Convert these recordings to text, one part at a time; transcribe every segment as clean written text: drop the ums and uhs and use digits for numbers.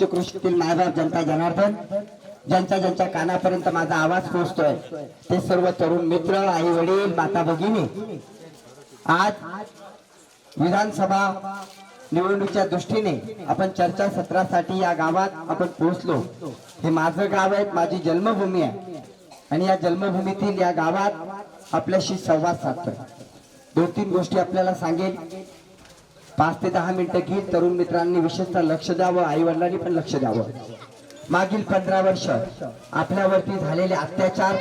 पंचक्रोशीतील मायबाप जनता जनार्दन, ज्यांच्या कानापर्यंत माझा आवाज पोहोचतोय ते सर्व तरुण मित्र, आई वडील, माता भगिनी, आज विधानसभा निवडणुकीच्या दृष्टीने आपण चर्चा सत्रासाठी या गावात आपण पोहोचलो। हे माझं गाव आहे, माझी जन्मभूमी आहे आणि या जन्मभूमीतील या गावात आपल्याशी संवाद साधतोय। 2-3 गोष्टी आपल्याला सांगेल, 5 ते 10 मिनिटं घेईल। तरुण मित्रांनी विशेषतः लक्ष द्यावं, आई वडिलांनी पण लक्ष द्यावं। मागील 15 वर्ष आपल्यावरती झालेले अत्याचार,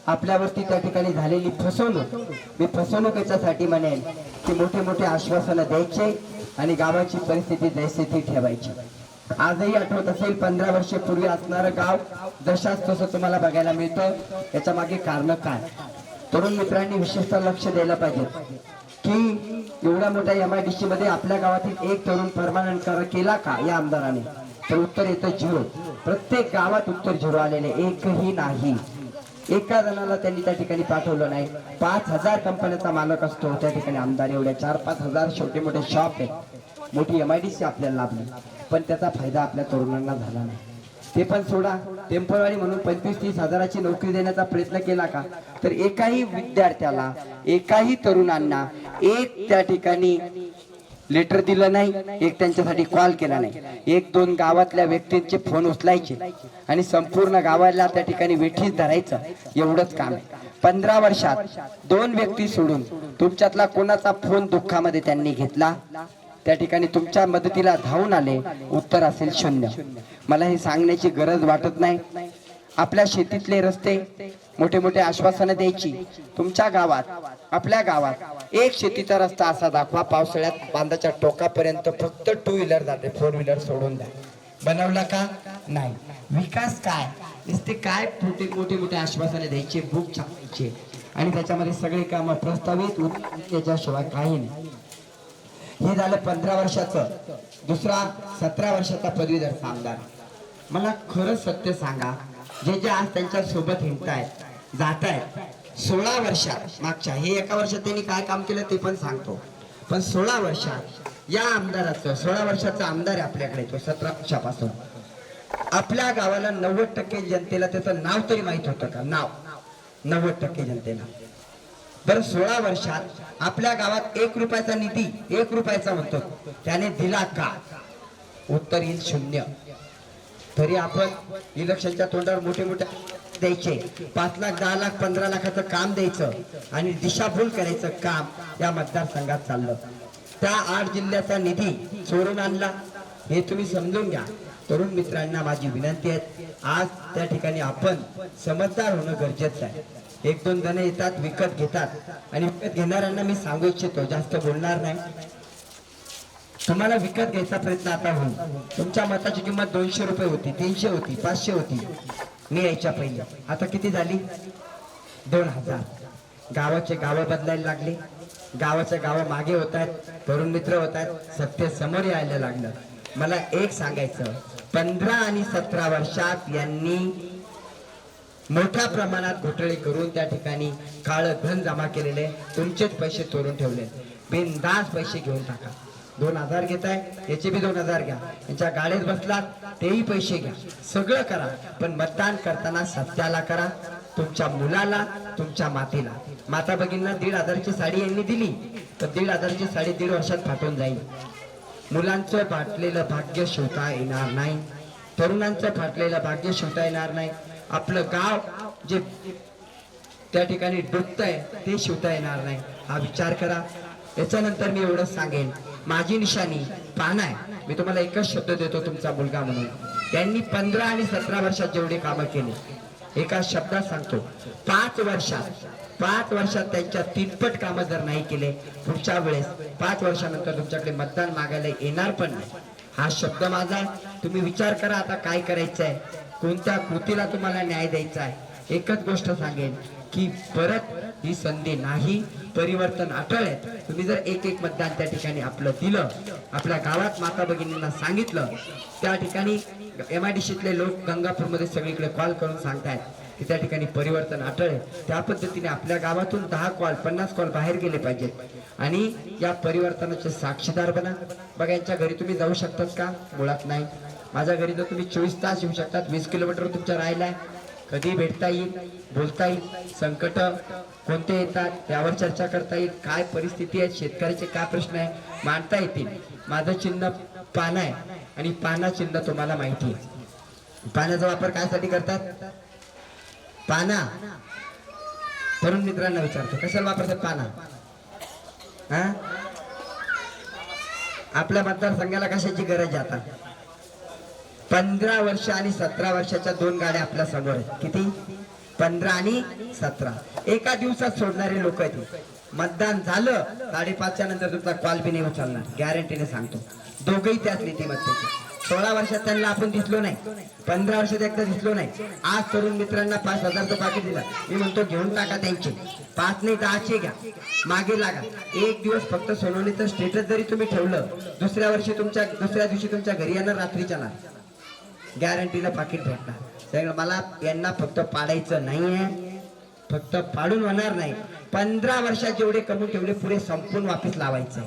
आपल्यावरती त्या ठिकाणी झालेली फसवणूक, मी फसवणूक याच्यासाठी म्हणेन की मोठे मोठे आश्वासनं द्यायचे आणि गावाची परिस्थिती जैसे ती ठेवायची। आजही आठवत असेल 15 वर्षापूर्वी असणारं गाव जशाच तसं तुम्हाला बघायला मिळतं। याच्या मागे कारण काय? तरुण मित्रांनी विशेषतः लक्ष द्यायला पाहिजे की एवढ्या मोठ्या MIDC मध्ये आपल्या गावातील एक तरुण परमनंट केला का या आमदाराने? तर उत्तर येतं 0। प्रत्येक गावात उत्तर 0 आलेले, एकही नाही। एका जणाला त्यांनी त्या ठिकाणी पाठवलं नाही। 5000 कंपन्याचा मालक असतो त्या ठिकाणी आमदार, एवढ्या 4-5 हजार छोटे मोठे शॉप आहेत, मोठी MIDC आपल्याला लाभली, पण त्याचा फायदा आपल्या तरुणांना झाला नाही। ते पण सोडा, टेम्पररी म्हणून 25-30 हजाराची नोकरी देण्याचा प्रयत्न केला का? तर एकाही विद्यार्थ्याला, एकाही तरुणांना एक त्या ठिकाणी लेटर दिलं नाही, एक त्यांच्यासाठी कॉल केला नाही। 1-2 गावातल्या व्यक्तींचे फोन उचलायचे आणि संपूर्ण गावाला त्या ठिकाणी वेठीस धरायचं, एवढंच काम आहे। 15 वर्षात 2 व्यक्ती सोडून तुमच्यातला कोणाचा फोन दुःखामध्ये त्यांनी घेतला? त्या ठिकाणी तुमच्या मदतीला धावून आले, उत्तर असेल 0। मला हे सांगण्याची गरज वाटत नाही। आपल्या शेतीतले रस्ते, मोठे मोठे आश्वासनं द्यायची। तुमच्या गावात, आपल्या गावात एक शेतीचा रस्ता असा दाखवा, पावसाळ्यात बांधाच्या टोकापर्यंत फक्त 2 व्हीलर जाते, 4 व्हीलर सोडून द्या। बनवला का? नाही। विकास काय? नुसते काय मोठे मोठे आश्वासने द्यायचे, बुक छापायचे आणि त्याच्यामध्ये सगळे काम प्रस्तावित, त्याच्याशिवाय काही नाही। हे झालं 15 वर्षाचं। दुसरा 17 वर्षाचा पदवीधर आमदार। मला खरं सत्य सांगा, जे आज त्यांच्या सोबत हिंडतायत, जातायत, 16 वर्षात मागच्या, हे एका वर्षात त्यांनी काय काम केलं ते पण सांगतो, पण 16 वर्षात या आमदाराचं, 16 वर्षाचा आमदार आहे आपल्याकडे तो, 17 वर्षापासून आपल्या गावाला 90% जनतेला त्याचं नाव तरी माहित होतं का? नाव 90% जनतेला। बरं 16 वर्षात आपल्या गावात 1 रुपयाचा निधी, 1 रुपयाचा म्हणतो, त्याने दिला का? उत्तर येईल 0। तरी आपण इलेक्शनच्या तोंडावर मोठे मोठे द्यायचे, 5 लाख, 10 लाख, 15 लाखाचं काम द्यायचं आणि दिशाभूल करायचं काम या मतदारसंघात चाललं। त्या 8 जिल्ह्याचा निधी चोरून आणला, हे तुम्ही समजून घ्या। तरुण मित्रांना माझी विनंती आहे, आज त्या ठिकाणी आपण समजदार होणं गरजेचं आहे। 1-2 जण येतात, विकत घेतात आणि विकत घेणाऱ्यांना मी सांगू इच्छितो, जास्त बोलणार नाही। तुम्हाला विकत घ्यायचा प्रयत्न आता होईल। तुमच्या मताची किंमत 200 रुपये होती, 300 होती, 500 होती मी यायच्या पहिले, आता किती झाली? 2000। गावाचे गावं बदलायला लागले, गावाचे गावं मागे होत आहेत, तरुण मित्र होत आहेत, सत्य समोर यायला लागलं। मला एक सांगायचं, 15 आणि 17 वर्षात यांनी मोठ्या प्रमाणात घोटाळे करून त्या ठिकाणी काळं धन जमा केलेले, तुमचेच पैसे चोरून ठेवले। बिनधास्त पैसे घेऊन टाका। 2000 घेताय, याचे बी 2000 घ्या, यांच्या गाडीत बसलात तेही पैसे घ्या, सगळं करा, पण मतदान करताना सत्याला करा, तुमच्या मुलाला, तुमच्या मातेला। माता भगिनींना 1500ची साडी यांनी दिली तर 1500ची साडी 1.5 वर्षात फाटून जाईल। मुलांचं फाटलेलं भाग्य शिवता येणार नाही, तरुणांचं फाटलेलं भाग्य शिवता येणार नाही, आपलं गाव जे त्या ठिकाणी डुबतंय ते शिवता येणार नाही, हा विचार करा। याच्यानंतर मी एवढंच सांगेन, माझी निशाणी पान आहे। मी तुम्हाला एकच शब्द देतो, तुमचा मुलगा म्हणून। यांनी 15 आणि 17 वर्षात जेवढे कामं केले, एका शब्दात सांगतो, 5 वर्षात त्यांच्या 3पट कामं जर नाही केले, पुढच्या वेळेस 5 वर्षानंतर तुमच्याकडे मतदान मागायला येणार पण नाही, हा शब्द माझा। तुम्ही विचार करा आता काय करायचंय, कोणत्या कृतीला तुम्हाला न्याय द्यायचा आहे। एकच गोष्ट सांगेन की परत ही संधी नाही, परिवर्तन अटळ आहे। तुम्ही जर एक मतदान त्या ठिकाणी आपलं दिलं, आपल्या गावात माता भगिनींना सांगितलं, त्या ठिकाणी MIDCतले लोक गंगापूरमध्ये सगळीकडे कॉल करून सांगतायत की त्या ठिकाणी परिवर्तन अटळ आहे, त्या पद्धतीने आपल्या गावातून 10 कॉल, 50 कॉल बाहेर गेले पाहिजेत आणि या परिवर्तनाचे साक्षीदार बना। बघा, यांच्या घरी तुम्ही जाऊ शकतात का? मुळात नाही। माझ्या घरी तर तुम्ही 24 तास येऊ शकतात. 20 किलोमीटर तुमच्या राहिलाय, कधी भेटता येईल, बोलता येईल. संकट कोणते येतात त्यावर चर्चा करता येईल. काय परिस्थिती आहे, शेतकऱ्याचे काय प्रश्न आहे मांडता येतील. माझं चिन्ह पान आहे आणि पाना चिन्ह तुम्हाला माहिती आहे. पाण्याचा वापर कायसाठी करतात? पाना. तरुण मित्रांना विचारतो, कशाला वापरतात पाना? हा, आपल्या मतदारसंघाला कशाची गरज आहे आता? 15 वर्ष आणि 17 वर्षाच्या 2 गाड्या आपल्या समोर आहेत. किती? 15 आणि 17. एका दिवसात सोडणारे लोक आहेत. मतदान झालं 5:30च्या नंतर तुमचा कॉल बी नाही उचलणार, गॅरंटीने सांगतो. दोघही त्याच नीतिमत्तेचे. 16 वर्षात त्यांना आपण दिसलो नाही, 15 वर्षात एकदा दिसलो नाही. आज तरुण मित्रांना 5,000 पाकिट दिला. मी म्हणतो घेऊन टाका त्यांचे, 5 नाही 10चे घ्या, मागे लागा. एक दिवस फक्त सोनवणीचं स्टेटस जरी तुम्ही ठेवलं, दुसऱ्या दिवशी तुमच्या घरी येणार, रात्रीच्या ना गॅरंटीला पाकिट भेटणार. मला यांना फक्त पाडायचं नाहीये, फक्त पाडून होणार नाही. 15 वर्षात जेवढे कमवून ठेवले पुढे संपूर्ण वापस लावायचे.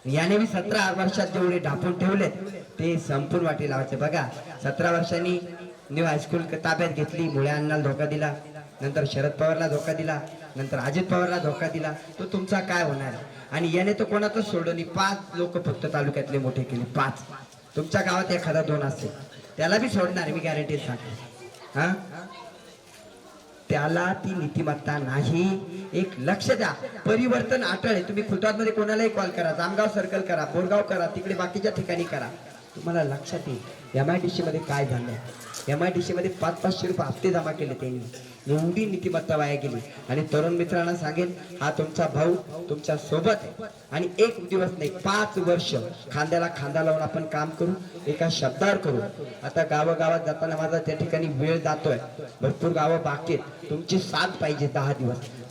याने मी 17 वर्षात जेवढे ढापून ठेवलेत ते संपूर्ण वाटी लावायचे. बघा, 17 वर्षांनी न्यू हायस्कूल ताब्यात घेतली, मुळे अण्णाला धोका दिला, नंतर शरद पवारला धोका दिला, नंतर अजित पवारला धोका दिला. तो तुमचा काय होणार? आणि याने तो कोणातच सोडलं नाही. 5 लोक फक्त तालुक्यातले मोठे केले, 5. तुमच्या गावात एखादा 2 असेल त्याला बी सोडणार, मी गॅरंटी सांगतो. हा, त्याला ती नीतिमत्ता नाही. एक लक्ष द्या, परिवर्तन अटळ आहे. तुम्ही खुलताबाद मध्ये कोणालाही कॉल करा, जामगाव सर्कल करा, बोरगाव करा, तिकडे बाकीच्या ठिकाणी करा, तुम्हाला लक्षात येईल MIDC मध्ये काय झालंय. MIDC मध्ये 500-500 रुपये हप्ते जमा केले त्यांनी. एवढी नीतिमत्ता वाया गेली. आणि तरुण मित्रांना सांगेन, हा तुमचा भाऊ तुमच्या सोबत आहे. आणि एक दिवस नाही, 5 वर्ष खांद्याला खांदा लावून आपण काम करू, एका शब्दावर करू. आता गावागावात जाताना माझा त्या ठिकाणी वेळ जातोय, भरपूर गावं बाकी आहेत. तुमची साथ पाहिजे.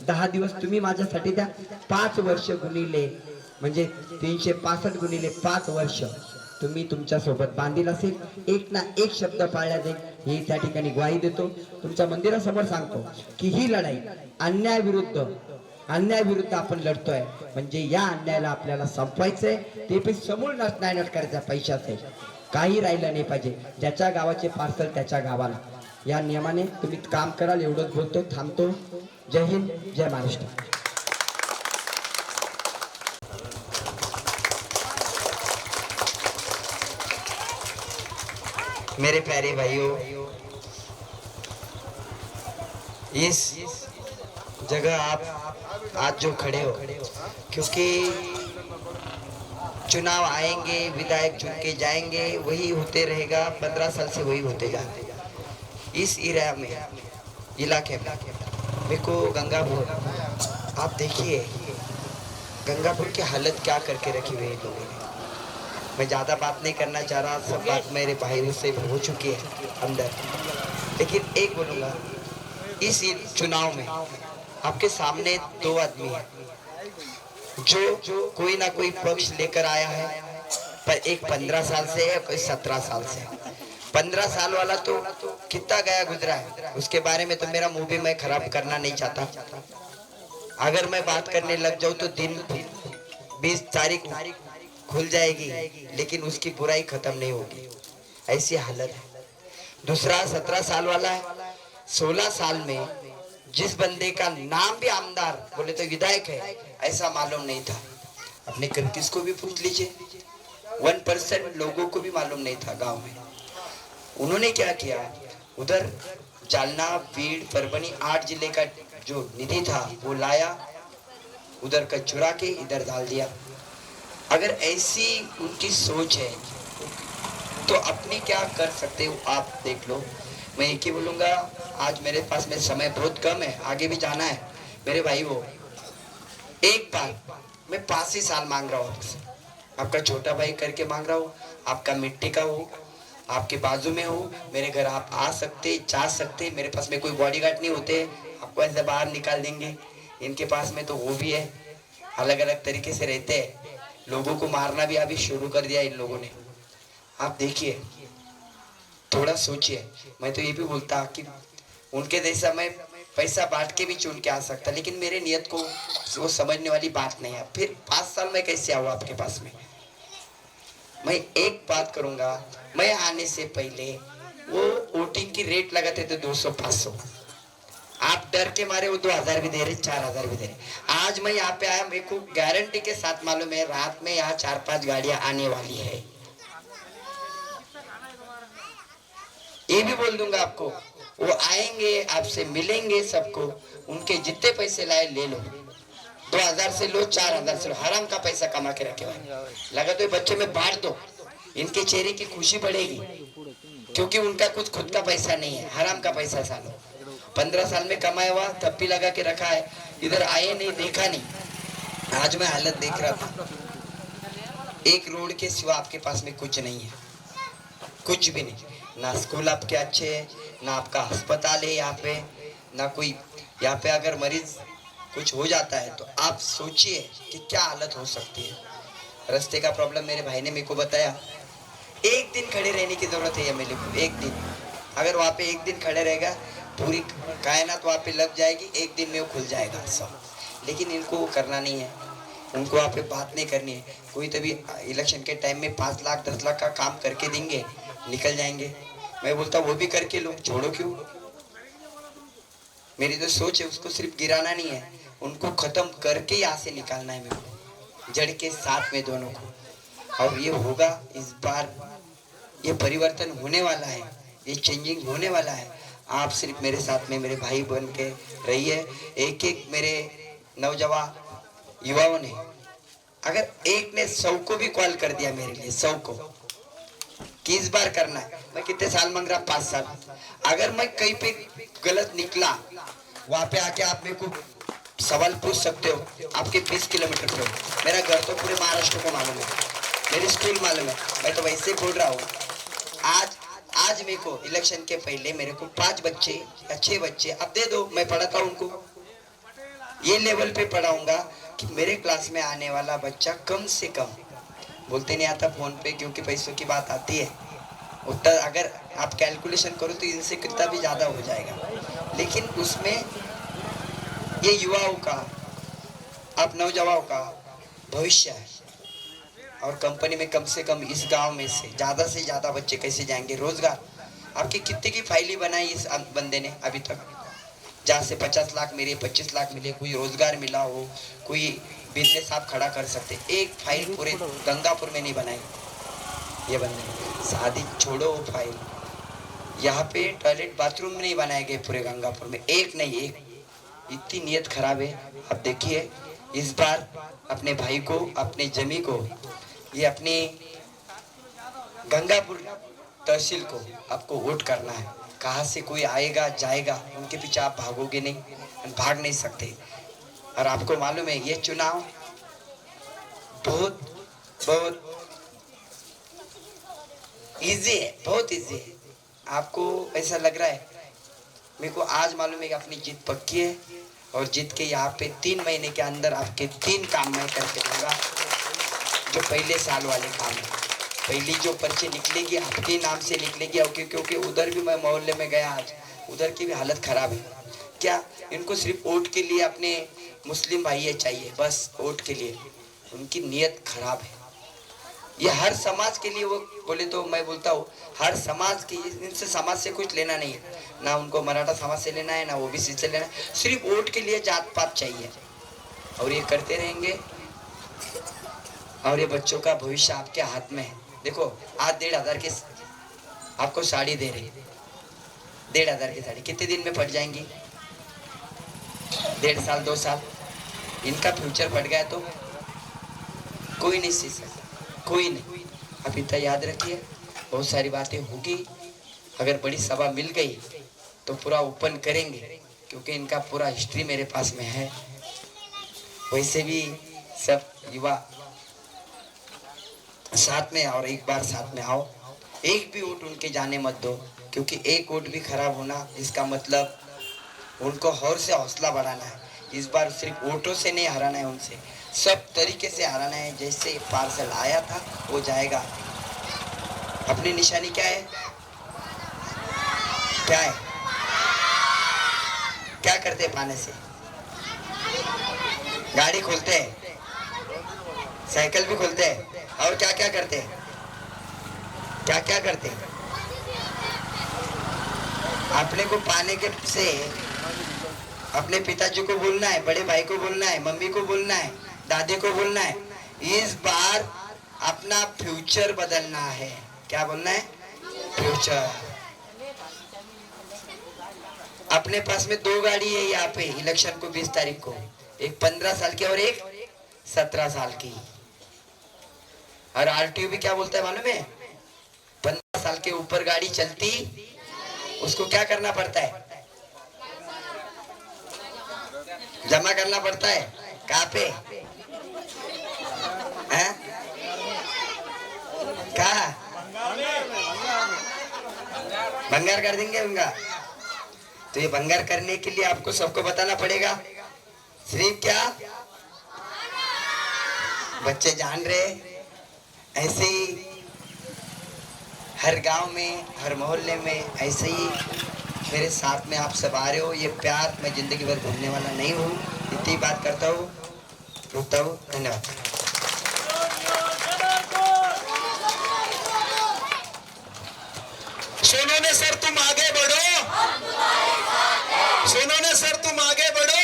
10 दिवस तुम्ही माझ्यासाठी द्या. 5 वर्ष गुणिले म्हणजे 365 गुणिले 5 वर्ष तुम्ही तुमच्या सोबत बांधील असेल. एक ना एक शब्द पाळला जाईल, ही त्या ठिकाणी ग्वाही देतो. तुमच्या मंदिरासमोर सांगतो की ही लढाई अन्यायाविरुद्ध आपण लढतोय. म्हणजे या अन्यायाला आपल्याला संपवायचंय. ते पण समूळ नाही करायचा. पैशाचे काही राहिलं नाही पाहिजे. ज्याच्या गावाचे पार्सल त्याच्या गावाला. या नियमाने तुम्ही काम कराल. एवढंच बोलतो, थांबतो. जय हिंद, जय महाराष्ट्र. मेरे प्यारे भाइयों, इस जगह आप आज जो खड़े हो, क्योंकि चुनाव आएंगे, विधायक चुन के जाएंगे, वही होते रहेगा. 15 साल से वही होते जाते. इस एरिया में, इलाके में मेरे को गंगापुर, आप देखिए गंगापुर की हालत क्या करके रखी हुई है लोगों ने. मैं ज़्यादा बात नहीं करना चाह रहा, सब बात मेरे भाइयों से हो चुकी है अंदर. लेकिन एक बोलूँगा, इस चुनाव में आपके सामने 2 आदमी हैं जो कोई ना कोई पक्ष लेकर आया है. पर एक 15 साल से है, कोई 17 साल से है. 15 साल वाला तो कितना गया गुजरा है, उसके बारे में तो मेरा मुंह भी मैं खराब करना नहीं चाहता. अगर मैं बात करने लग जाऊँ तो दिन 20 तारीख खुल जाएगी, लेकिन उसकी बुराई खत्म नहीं होगी. ऐसी हालत है. दूसरा 17 साल वाला है. 16 साल में जिस बंदे का नाम भी आमदार बोले तो विधायक है, ऐसा मालूम नहीं था. अपने कृतिस को भी पूछ लीजिए, 1% लोगों को भी मालूम नहीं था गांव में. उन्होंने क्या किया, उधर जालना, बीड़, परभनी 8 जिले का जो निधि था वो लाया, उधर का चुरा के इधर डाल दिया. अगर ऐसी उनकी सोच है तो अपनी क्या कर सकते हो आप देख लो. मैं एक ही बोलूँगा, आज मेरे पास में समय बहुत कम है, आगे भी जाना है. मेरे भाई वो एक बार मैं 5 ही साल मांग रहा हूँ आपसे. आपका छोटा भाई करके मांग रहा हूँ. आपका मिट्टी का हो, आपके बाजू में हो, मेरे घर आप आ सकते, जा सकते. मेरे पास में कोई बॉडीगार्ड नहीं होते, आपको ऐसे बाहर निकाल देंगे. इनके पास में तो वो भी है, अलग अलग तरीके से रहते हैं. लोगों को मारना भी अभी शुरू कर दिया इन लोगों ने. आप देखिए, थोड़ा सोचिए. मैं तो ये भी बोलता कि उनके जैसा मैं पैसा बांट के भी चुन के आ सकता, लेकिन मेरे नियत को वो समझने वाली बात नहीं है. फिर 5 साल में कैसे आऊँ आपके पास में. मैं एक बात करूंगा, मैं आने से पहले वो वोटिंग की रेट लगाते थे 200-500, आप डर के मारे वो 2000 भी दे रहे, 4000 भी दे रहे। आज मैं यहाँ पे आया, मेरे को गारंटी के साथ मालूम है रात में यहाँ 4-5 गाड़ियां आने वाली है। ये भी बोल दूंगा आपको, वो आएंगे, आपसे मिलेंगे सबको, उनके जितने पैसे लाए ले लो, 2000 से लो, 4000 से लो, हराम का पैसा कमा के रखे हुए लगा तो बच्चे में बांट दो, इनके चेहरे की खुशी बढ़ेगी, क्योंकि उनका कुछ खुद का पैसा नहीं है, हराम का पैसा सालो 15 साल में कमाया हुआ तब भी लगा के रखा है, इधर आए नहीं, देखा नहीं। आज मैं हालत देख रहा था, एक रोड के सिवा आपके पास में कुछ नहीं है, कुछ भी नहीं, ना स्कूल आपके अच्छे है, ना आपका अस्पताल है यहाँ पे, ना कोई यहाँ पे अगर मरीज कुछ हो जाता है तो आप सोचिए कि क्या हालत हो सकती है। रास्ते का प्रॉब्लम मेरे भाई ने मेरे को बताया, एक दिन खड़े रहने की जरूरत है मेरे को, एक दिन, अगर वहाँ पे एक दिन खड़े रहेगा पूरी कायनात वहाँ पे लग जाएगी, एक दिन में वो खुल जाएगा सब। लेकिन इनको वो करना नहीं है, उनको वहाँ पे बात नहीं करनी है। कोई तभी इलेक्शन के टाइम में 5 लाख 10 लाख का काम करके देंगे, निकल जाएंगे। मैं बोलता वो भी करके लो, छोड़ो क्यों। मेरी तो सोच है उसको सिर्फ गिराना नहीं है, उनको खत्म करके यहाँ से निकालना है मेरे को, जड़ के साथ में दोनों को। और ये होगा इस बार, ये परिवर्तन होने वाला है, ये चेंजिंग होने वाला है। आप सिर्फ मेरे साथ में मेरे भाई बन के रहिए। एक एक मेरे नौजवान युवाओं ने, अगर एक ने 100 को भी कॉल कर दिया मेरे लिए, 100 को कि इस बार करना है, मैं कितने साल मांग रहा, 5 साल, अगर मैं कहीं पे गलत निकला, वहां पे आके आप मेरे को सवाल पूछ सकते हो। आपके 20 किलोमीटर पे हो, मेरा घर तो पूरे महाराष्ट्र को मालूम है, मेरी स्कूल मालूम है, मैं तो वैसे बोल रहा हूँ। आज मेरे को इलेक्शन के पहले मेरे को 5 बच्चे या 6 बच्चे अब दे दो, मैं पढ़ाता हूँ उनको, ये लेवल पे पढ़ाऊंगा कि मेरे क्लास में आने वाला बच्चा कम से कम, बोलते नहीं आता फोन पे क्योंकि पैसों की बात आती है, उतना अगर आप कैलकुलेशन करो तो इनसे कितना भी ज़्यादा हो जाएगा। लेकिन उसमें ये युवाओं का, आप नौजवानों का भविष्य है। और कंपनी में कम से कम इस गांव में से ज़्यादा बच्चे कैसे जाएंगे, रोजगार आपकी कितने की फाइलें बनाई इस बंदे ने अभी तक, जहाँ से 50 लाख मिले, 25 लाख मिले, कोई रोजगार मिला हो, कोई बिजनेस आप खड़ा कर सकते, एक फाइल पूरे गंगापुर में नहीं बनाई ये बंदे ने। शादी छोड़ो वो फाइल, यहाँ पे टॉयलेट बाथरूम नहीं बनाए गए पूरे गंगापुर में, एक नहीं एक, इतनी नीयत खराब है। अब देखिए इस बार अपने भाई को, अपने जमी को, ये अपने गंगापुर तहसील को आपको वोट करना है। कहाँ से कोई आएगा जाएगा, उनके पीछे आप भागोगे नहीं, भाग नहीं सकते। और आपको मालूम है ये चुनाव बहुत बहुत इजी है, बहुत इजी है। आपको ऐसा लग रहा है, मेरे को आज मालूम है कि अपनी जीत पक्की है, और जीत के यहाँ पे 3 महीने के अंदर आपके 3 काम मैं करके दूंगा, जो पहले साल वाले काम है। पहली जो पर्ची निकलेगी आपके नाम से निकलेगी, और क्योंकि उधर भी मैं मोहल्ले में गया आज, उधर की भी हालत खराब है। क्या इनको सिर्फ वोट के लिए अपने मुस्लिम भाई चाहिए, बस वोट के लिए, उनकी नीयत खराब है। ये हर समाज के लिए, वो बोले तो मैं बोलता हूँ हर समाज की, इनसे समाज से कुछ लेना नहीं है, ना उनको मराठा समाज से लेना है, ना ओबीसी से लेना है, सिर्फ वोट के लिए जात पात चाहिए, और ये करते रहेंगे। और ये बच्चों का भविष्य आपके हाथ में है। देखो आज 1500 की आपको साड़ी दे रही, 1500 की साड़ी कितने दिन में फट जाएंगी, 1.5 साल 2 साल, इनका फ्यूचर फट गया तो कोई नहीं सीख सकता, कोई नहीं। आप इतना याद रखिए, बहुत सारी बातें होगी, अगर बड़ी सभा मिल गई तो पूरा ओपन करेंगे, क्योंकि इनका पूरा हिस्ट्री मेरे पास में है। वैसे भी सब युवा साथ में, और एक बार साथ में आओ, एक भी वोट उनके जाने मत दो, क्योंकि एक वोट भी खराब होना इसका मतलब उनको और से हौसला बढ़ाना है। इस बार सिर्फ वोटों से नहीं हराना है, उनसे सब तरीके से हराना है। जैसे पार्सल आया था वो जाएगा। अपनी निशानी क्या है, क्या है, क्या करते हैं, पाने से गाड़ी खोलते हैं, साइकिल भी खोलते हैं, और क्या क्या करते हैं, क्या क्या करते हैं? अपने को पाने के से अपने पिताजी को बोलना है, बड़े भाई को बोलना है, मम्मी को बोलना है, दादी को बोलना है, इस बार अपना फ्यूचर बदलना है। क्या बोलना है? फ्यूचर। अपने पास में 2 गाड़ी है यहाँ पे इलेक्शन को 20 तारीख को, एक 15 साल की और एक 17 साल की। और आरटीओ भी क्या बोलता है मालूम है? 15 साल के ऊपर गाड़ी चलती उसको क्या करना पड़ता है? जमा करना पड़ता है। कहाँ पे? हैं? कहा? भंगार कर देंगे उनका। तो ये भंगार करने के लिए आपको सबको बताना पड़ेगा। सिर्फ क्या बच्चे जान रहे? ऐसे ही हर गांव में, हर मोहल्ले में ऐसे ही मेरे साथ में आप सब आ रहे हो। ये प्यार मैं जिंदगी भर भूलने वाला नहीं हूँ। इतनी बात करता हूँ, रुकता हूँ। धन्यवाद। सोनू ने सर तुम आगे बढ़ो, सोनू ने सर तुम आगे बढ़ो,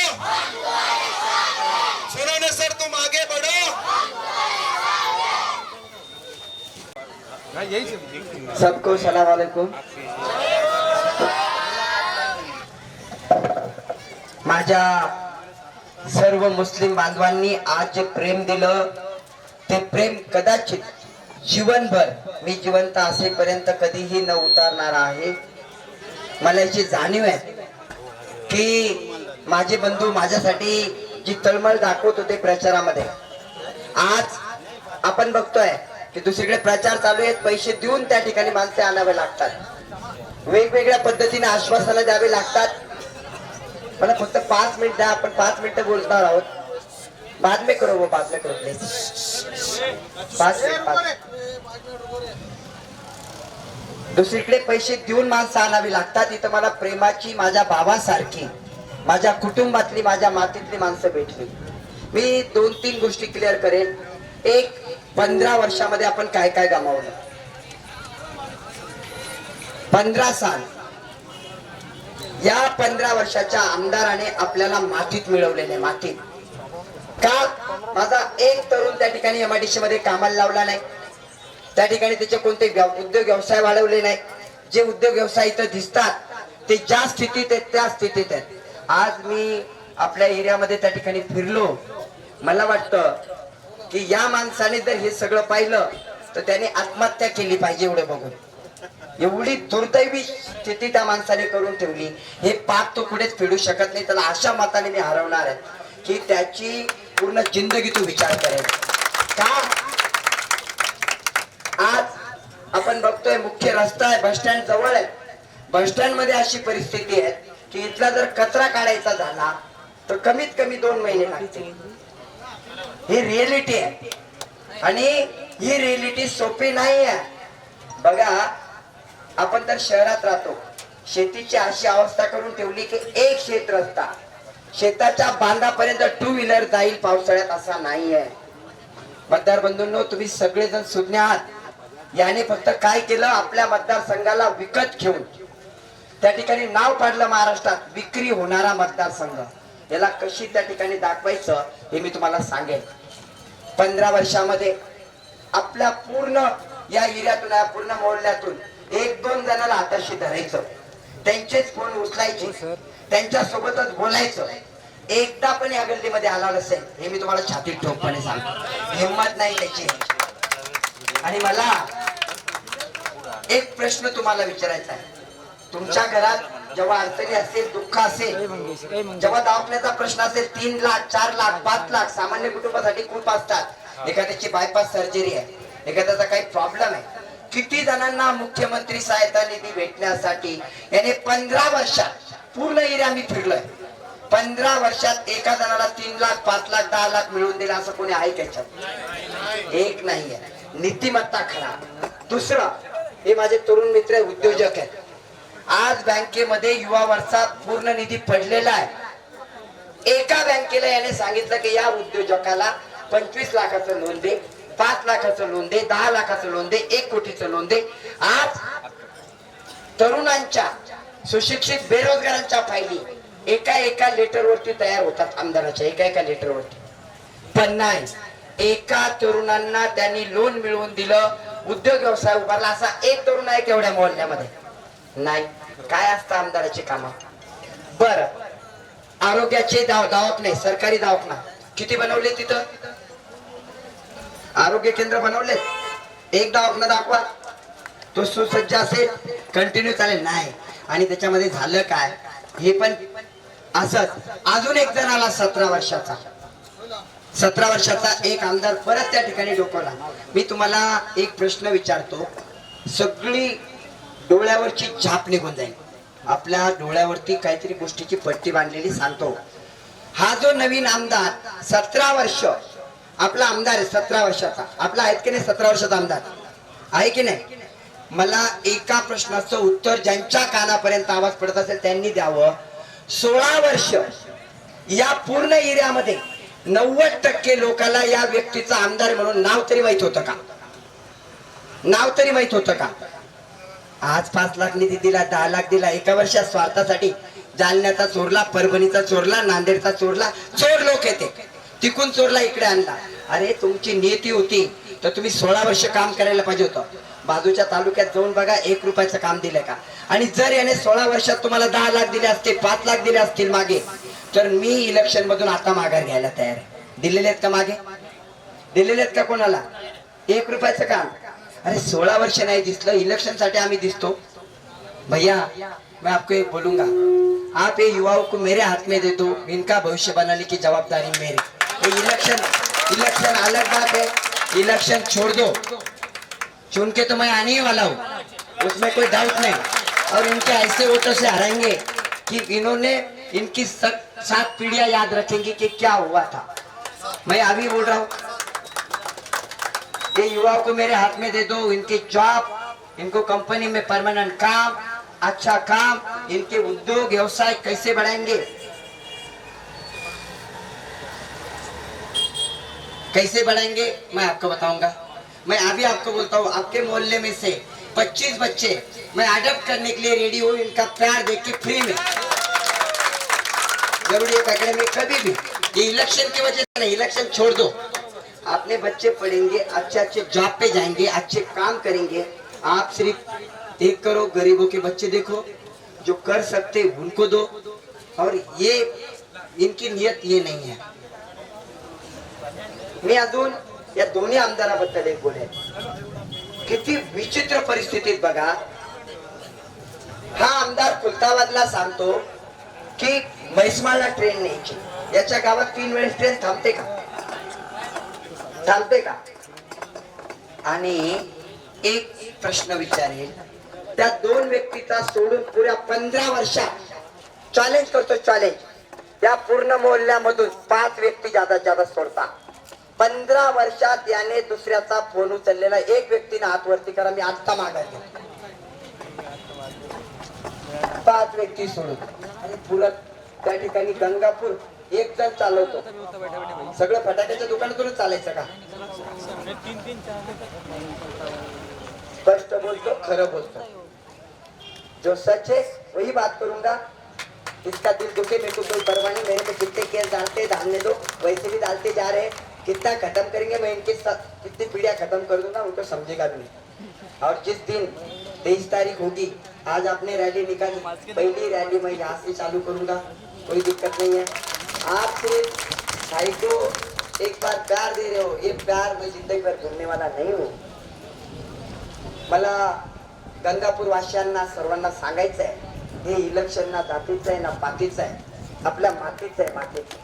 सोनू ने सर तुम आगे बढ़ो। सबको सलाम वालेकुम। माझ्या सर्व मुस्लिम बांधवांनी आज जे प्रेम दिलं ते प्रेम कदाचित जीवनभर मी जिवंत असेपर्यंत कधीही न उतारणार आहे। मला याची जाणीव आहे की माझे बंधू माझ्यासाठी जी तळमळ दाखवत होते प्रचारामध्ये, आज आपण बघतोय की दुसरीकडे प्रचार चालू आहेत, पैसे देऊन त्या ठिकाणी माणसे आणावे लागतात, वेगवेगळ्या पद्धतीने आश्वासनं द्यावी लागतात। मला फक्त 5 मिनिट द्या, आपण 5 मिनिटं बोलणार आहोत। बाद में करो, वो बाद में करो प्लीज। 5 मिनिट। दुसरीकडे पैसे देऊन माणसं आणावी लागतात, इथं मला प्रेमाची, माझ्या भावासारखी, माझ्या कुटुंबातली, माझ्या मातीतली माणसं भेटली। मी 2-3 गोष्टी क्लिअर करेन। एक, 15 वर्षामध्ये आपण काय काय गमावलं। 15 साल, या 15 वर्षाच्या आमदाराने आपल्याला मातीत मिळवलेले, मातीत। का? माझा एक तरुण त्या ठिकाणी एमआयडीसी मध्ये कामाला लावला नाही, त्या ठिकाणी त्याचे कोणते उद्योग व्यवसाय वाढवले नाही। जे उद्योग व्यवसाय इथं दिसतात ते ज्या स्थितीत आहेत त्या स्थितीत आहेत। आज मी आपल्या एरियामध्ये त्या ठिकाणी फिरलो, मला वाटतं की या माणसाने जर हे सगळं पाहिलं तर त्याने आत्महत्या केली पाहिजे एवढं बघून। एवढी दुर्दैवी स्थिती त्या माणसाने करून ठेवली। हे पाप तो पुढेच फेडू शकत नाही, त्याला अशा मताने मी हरवणार आहे की त्याची पूर्ण जिंदगी तू विचार करेल। का? आज आपण बघतोय मुख्य रस्ता आहे, बस स्टँड जवळ आहे, बस स्टँड मध्ये अशी परिस्थिती आहे की इथला जर कचरा काढायचा झाला तर कमीत कमी 2 महिने लागतील। ही रिएलिटी आहे आणि ही रिएलिटी सोपी नाही आहे। बघा, आपण तर शहरात राहतो, शेतीची अशी अवस्था करून ठेवली की एक शेत रस्ता शेताच्या बांधापर्यंत 2 व्हीलर जाईल पावसाळ्यात, असा नाहीये। मतदार बंधूंनो, तुम्ही सगळेजण सुज्ञ आहात। याने फक्त काय केलं, आपल्या मतदारसंघाला विकत घेऊन त्या ठिकाणी नाव काढलं महाराष्ट्रात विक्री होणारा मतदारसंघ। याला कशी त्या ठिकाणी दाखवायचं हे मी तुम्हाला सांगेन। 15 वर्षामध्ये आपल्या पूर्ण या एरियातून, या पूर्ण मोहल्ल्यातून 1-2 जणांना हाताशी धरायचं, त्यांचेच फोन उचलायचे, त्यांच्या सोबतच बोलायचं। एकदा पण या गल्लीमध्ये आला नसेल हे मी तुम्हाला छातीत ठोकपणे सांगतो, हिंमत नाही त्याची। आणि मला एक प्रश्न तुम्हाला विचारायचा आहे, तुमच्या घरात जेव्हा अडचणी असेल, दुःख असेल, जेव्हा दवाखान्याचा प्रश्न असेल, 3 लाख 4 लाख 5 लाख सामान्य कुटुंबासाठी खूप असतात। एखाद्याची बायपास सर्जरी आहे, एखाद्याचा काही प्रॉब्लेम आहे, किती जणांना मुख्यमंत्री सहायता निधी भेटण्यासाठी याने 15 वर्षात पूर्ण एरिया मी फिरलोय। 15 वर्षात एका जणाला 3 लाख 5 लाख 10 लाख मिळवून दिला असं कोणी आहे त्याच्यात? एक नाहीये। नीतिमत्ता खरा। दुसरं, हे माझे तरुण मित्र उद्योजक आहेत। आज बँकेमध्ये युवा वर्षा पूर्ण निधी पडलेला आहे। एका बँकेला याने सांगितलं की या उद्योजकाला 25 लाखाचं लोन दे, 5 लाखाचं लोन दे, 10 लाखाचं लोन दे, 1 कोटीचं लोन दे. आज तरुणांच्या, सुशिक्षित बेरोजगारांच्या फायली एका लेटरवरती तयार होतात, आमदाराच्या एका लेटरवरती. पण नाही, एका तरुणांना त्यांनी लोन मिळवून दिलं, उद्योग व्यवसाय उभारला. असा एक तरुण आहे केवढ्या मोहल्ल्यामध्ये नाही. काय असतं आमदाराचे काम? बर, आरोग्याचे दवाखाने, सरकारी दवाखाना किती बनवले? तिथं आरोग्य केंद्र बनवले. एक दवाखाना दाखवा तो सुसज्ज असेल, कंटिन्यू चालेल. नाही. आणि त्याच्यामध्ये झालं काय हे पण असंच. अजून एक जण आला 17 वर्षाचा एक आमदार परत त्या ठिकाणी डोकवला. मी तुम्हाला एक प्रश्न विचारतो, सगळी डोळ्यावरची झाप निघून जाईल. आपल्या डोळ्यावरती काहीतरी गोष्टीची पट्टी बांधलेली सांगतो. हा जो नवीन आमदार 17 वर्ष आपला आमदार आहे, 17 वर्षाचा आपला आहेत की नाही? 17 वर्षाचा आमदार आहे की नाही? मला एका प्रश्नाचं उत्तर ज्यांच्या कानापर्यंत आवाज पडत असेल त्यांनी द्यावं. 16 वर्ष या पूर्ण एरियामध्ये 90% लोकांना या व्यक्तीचा आमदार म्हणून नाव तरी माहित होतं का? नाव तरी माहित होतं का? आज 5 लाख निधी दिला, 10 लाख दिला एका वर्षात स्वार्थासाठी. जालन्याचा चोरला, परभणीचा चोरला, नांदेडचा चोरला, चोर लोक येते तिकून चोरला इकडे आणला. अरे तुमची नियती होती तर तुम्ही 16 वर्ष काम करायला पाहिजे होतं. बाजूच्या तालुक्यात जाऊन बघा, 1 रुपयाचं काम दिलंय का? आणि जर याने 16 वर्षात तुम्हाला 10 लाख दिले असते, 5 लाख दिले असतील मागे, तर मी इलेक्शन मधून आता माघार घ्यायला तयार आहे. दिलेले आहेत का मागे? दिलेले आहेत का कोणाला? 1 रुपयाचं काम. अरे 16 वर्ष नाही दिसलं, इलेक्शन साठी आम्ही दिसतो. भैया मैं आपको एक बोलूंगा, आप ये युवाओं को मेरे हाथ में दे दो, इनका भविष्य बनाने की जवाबदारी मेरी. ये इलेक्शन अलग बात है, इलेक्शन छोड़ दो. चुन के तो मैं आने ही वाला हूँ, उसमें कोई डाउट नहीं. और इनके ऐसे वोटों से हराएंगे कि इन्होंने इनकी 7 पीढ़ियां याद रखेंगी कि क्या हुआ था. मैं अभी बोल रहा हूँ, ये युवाओं को मेरे हाथ में दे दो, इनके जॉब, इनको कंपनी में परमानेंट काम, अच्छा काम, इनके उद्योग व्यवसाय कैसे बढ़ाएंगे, कैसे बढ़ाएंगे मैं आपको बताऊंगा. मैं अभी आपको बोलता हूँ, आपके मोहल्ले में से 25 बच्चे मैं अडॉप्ट करने के लिए रेडी हूँ. इनका प्यार देख के फ्री में. जरूरी है पकड़े में कभी भी. ये इलेक्शन की वजह से नहीं, इलेक्शन छोड़ दो. अपने बच्चे पढ़ेंगे, अच्छे अच्छे जॉब पे जाएंगे, अच्छे काम करेंगे. आप सिर्फ 1 करोड़ गरीबों के बच्चे देखो, जो कर सकते उनको दो. और ये इनकी नियत ये नहीं है. मी अजून या दोन्ही आमदाराबद्दल एक बोलेन. किती विचित्र परिस्थितीत बघा, हा आमदार खुलताबादला सांगतो की म्हैसमाळला ट्रेन न्यायची. याच्या गावात 3 वेळेस ट्रेन थांबते का? थांबते का? आणि एक प्रश्न विचारेल, त्या 2 व्यक्तीचा सोडून पुऱ्या 15 वर्षात चॅलेंज करतो, चॅलेंज. त्या पूर्ण मोहल्ल्यामधून 5 व्यक्ती जादा सोडता. 15 वर्षात याने दुसऱ्याचा फोन उचललेला एक व्यक्तीने हात वरती करा, मी आत्ता माघार घेतो. 5 व्यक्ती सोडून. आणि पुरत त्या ठिकाणी गंगापूर एक जण चालवतो. सगळं फटाक्याच्या दुकानातूनच चालायचं का? स्पष्ट बोलतो, खरं बोलतो. जो सच है वही बात करूंगा. इसका दिल दुखे, मेरे को कोई परवाह नहीं. मेरे पे जितने केस डालते डालने दो, वैसे भी डालते जा रहे. कितना खत्म करेंगे मैं इनके साथ, कितनी पीढ़ियां खत्म कर दूंगा, उनको समझेगा भी नहीं. और जिस दिन 23 तारीख होगी, आज आपने रैली निकाली, पहली रैली मैं यहाँ से चालू करूंगा, कोई दिक्कत नहीं है. आप सिर्फ भाई को एक बार प्यार दे रहे हो, ये प्यार मैं जिंदगी भर भूलने वाला नहीं हूँ. मला गंगापूर वासियांना सर्वांना सांगायचं आहे, हे इलेक्शन ना जातीचं आहे ना पातीचं आहे, आपल्या मातीचं आहे. मातीचं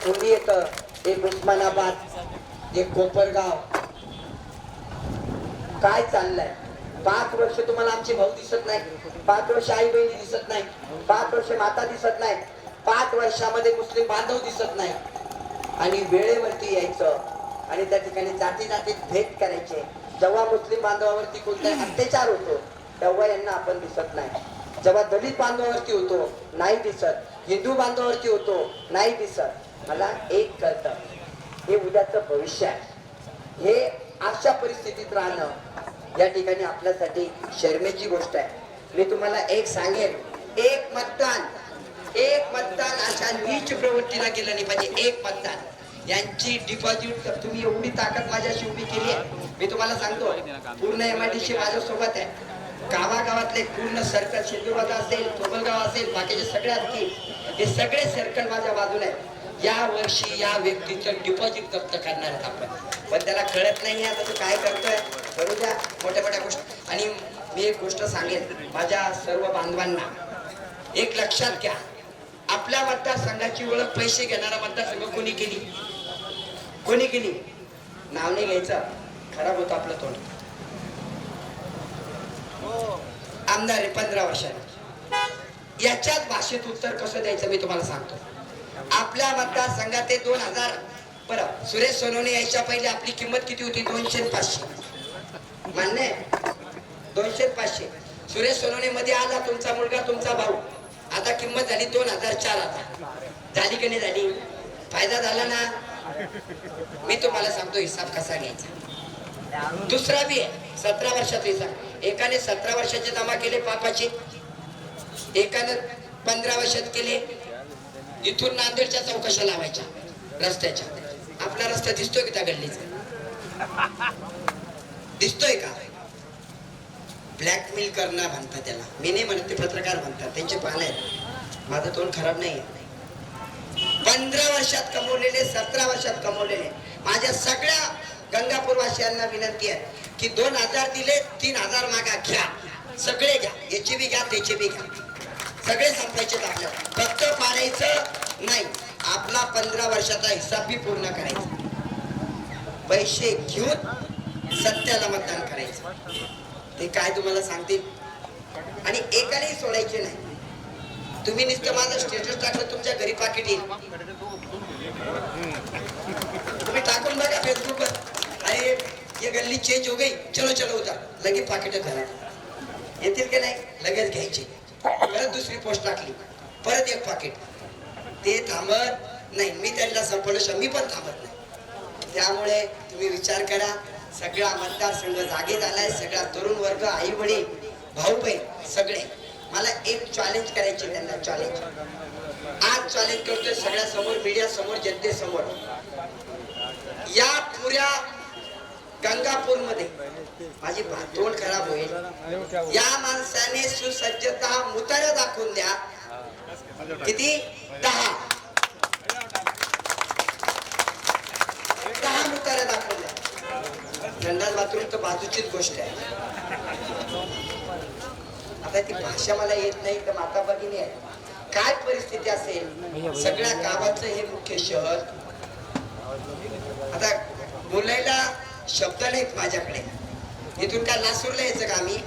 कोणी येतं, एक उस्मानाबाद, एक कोपरगाव. काय चाललंय? 5 वर्ष तुम्हाला आमचे भाऊ दिसत नाही, 5 वर्ष आई बहिणी दिसत नाही, 5 वर्ष माता दिसत नाही, 5 वर्षामध्ये मुस्लिम बांधव दिसत नाही. आणि वेळेवरती यायचं आणि त्या ठिकाणी जातीत भेद करायचे. जेव्हा मुस्लिम बांधवावरती कोणताही अत्याचार होतो तेव्हा यांना आपण दिसत नाही. जेव्हा दलित बांधवावरती होतो नाही दिसत, हिंदू बांधवावरती होतो नाही दिसत. मला एक कळतं, हे उद्याचं भविष्य आहे. हे अशा परिस्थितीत राहणं या ठिकाणी आपल्यासाठी शर्मेची गोष्ट आहे. मी तुम्हाला एक सांगेन, एक मतदान अशा नीच प्रवृत्तीला केलं नाही पाहिजे. एक मतदान यांची डिपॉझिट तुम्ही एवढी ताकद माझ्याशी उभी केली आहे. मी तुम्हाला सांगतो, पूर्ण MIDC माझ्यासोबत आहे. गावागावातले पूर्ण सर्कल, शिंदूरवादा असेल, कोबलगाव असेल, बाकीचे सगळे असतील, हे सगळे सर्कल माझ्या बाजूला आहेत. या वर्षी या व्यक्तीचं डिपॉझिट जप्त करणार आहेत आपण, पण त्याला कळत नाही आता तो काय करतोय. करू द्या मोठ्या मोठ्या गोष्टी. आणि मी एक गोष्ट सांगेन माझ्या सर्व बांधवांना, एक लक्षात घ्या, आपल्या मतदारसंघाची ओळख पैसे घेणारा मतदारसंघ कोणी केली? कोणी केली? नाव नाही घ्यायचं, खराब होतं आपलं तोंड. आमदार आहे 15 वर्षांनी. याच्याच भाषेत उत्तर कसं द्यायचं मी तुम्हाला सांगतो. आपल्या मतदारसंघात ते 2000, बरं, सुरेश सोनवणे यायच्या पहिले आपली किंमत किती होती? 200-500. मान्य आहे? 200-500. सुरेश सोनवणे मध्ये आला तुमचा मुलगा, तुमचा भाऊ, आता किंमत झाली 2004. आता झाली की नाही झाली? फायदा झाला ना? मी तुम्हाला सांगतो हिसाब कसा घ्यायचा. दुसरा बी आहे 17 वर्षाचा हिसाब. एकाने 17 वर्षाचे जमा केले पापाचे, एकाने 15 वर्षात केले. इथून नांदेडच्या चौकशा लावायच्या रस्त्याच्या. आपला रस्ता दिसतोय का त्या गल्लीचा? दिसतोय का? ब्लॅकमेल करणं म्हणतात त्याला. मी नाही म्हणत, ते पत्रकार म्हणतात, त्यांचे पान आहेत. माझं तोंड खराब नाही. 15 वर्षात कमवलेले, 17 वर्षात कमवलेले माझ्या सगळ्या गंगापूरवासियांना विनंती आहे की 2000 दिले, 3000 मागा घ्या, सगळे घ्या, याची बी घ्या, त्याची बी घ्या, सगळे संपायचे आपल्याला. फक्त पाडायचं नाही, आपला 15 वर्षाचा हिसाब बी पूर्ण करायचा. पैसे घेऊन सत्याला मतदान करायचं. ते काय तुम्हाला सांगतील. आणि एकालाही सोडायचे नाही. तुम्ही नुसतं माझं स्टेटस टाकलं, तुमच्या घरी पाकिट येईल. तुम्ही टाकून बघा फेसबुकवर, अरे ये गल्ली चेंज हो गई, चलो चलो उतर, लगेच पाकिट घरात येतील की नाही? लगेच घ्यायचे. परत दुसरी पोस्ट टाकली, परत एक पाकिट. ते थांबत नाही. मी त्यांना संपवलं, मी पण थांबत नाही. त्यामुळे तुम्ही विचार करा. सगळा मतदारसंघ जागे झालाय, सगळा तरुण वर्ग, आई वडील, भाऊ बहीण सगळे. मला एक चॅलेंज करायचे त्यांना. चॅलेंज आज चॅलेंज करतोय सगळ्या समोर, मीडिया समोर, जनतेसमोर. या पुऱ्या गंगापूर मध्ये माझी तोंड खराब होईल. या माणसाने सुसज्जता मुतारा दाखवून द्या. किती? 10 मुतारा दाखवून द्या. संडास बाथरूम तर बाजूचीच गोष्ट आहे. आता ती भाषा मला येत नाही तर माता भगिनी आहे. काय परिस्थिती असेल सगळ्या गावाचं हे मुख्य शहर. आता बोलायला शब्द नाहीत माझ्याकडे. इथून काय लासूरला यायचं का आम्ही?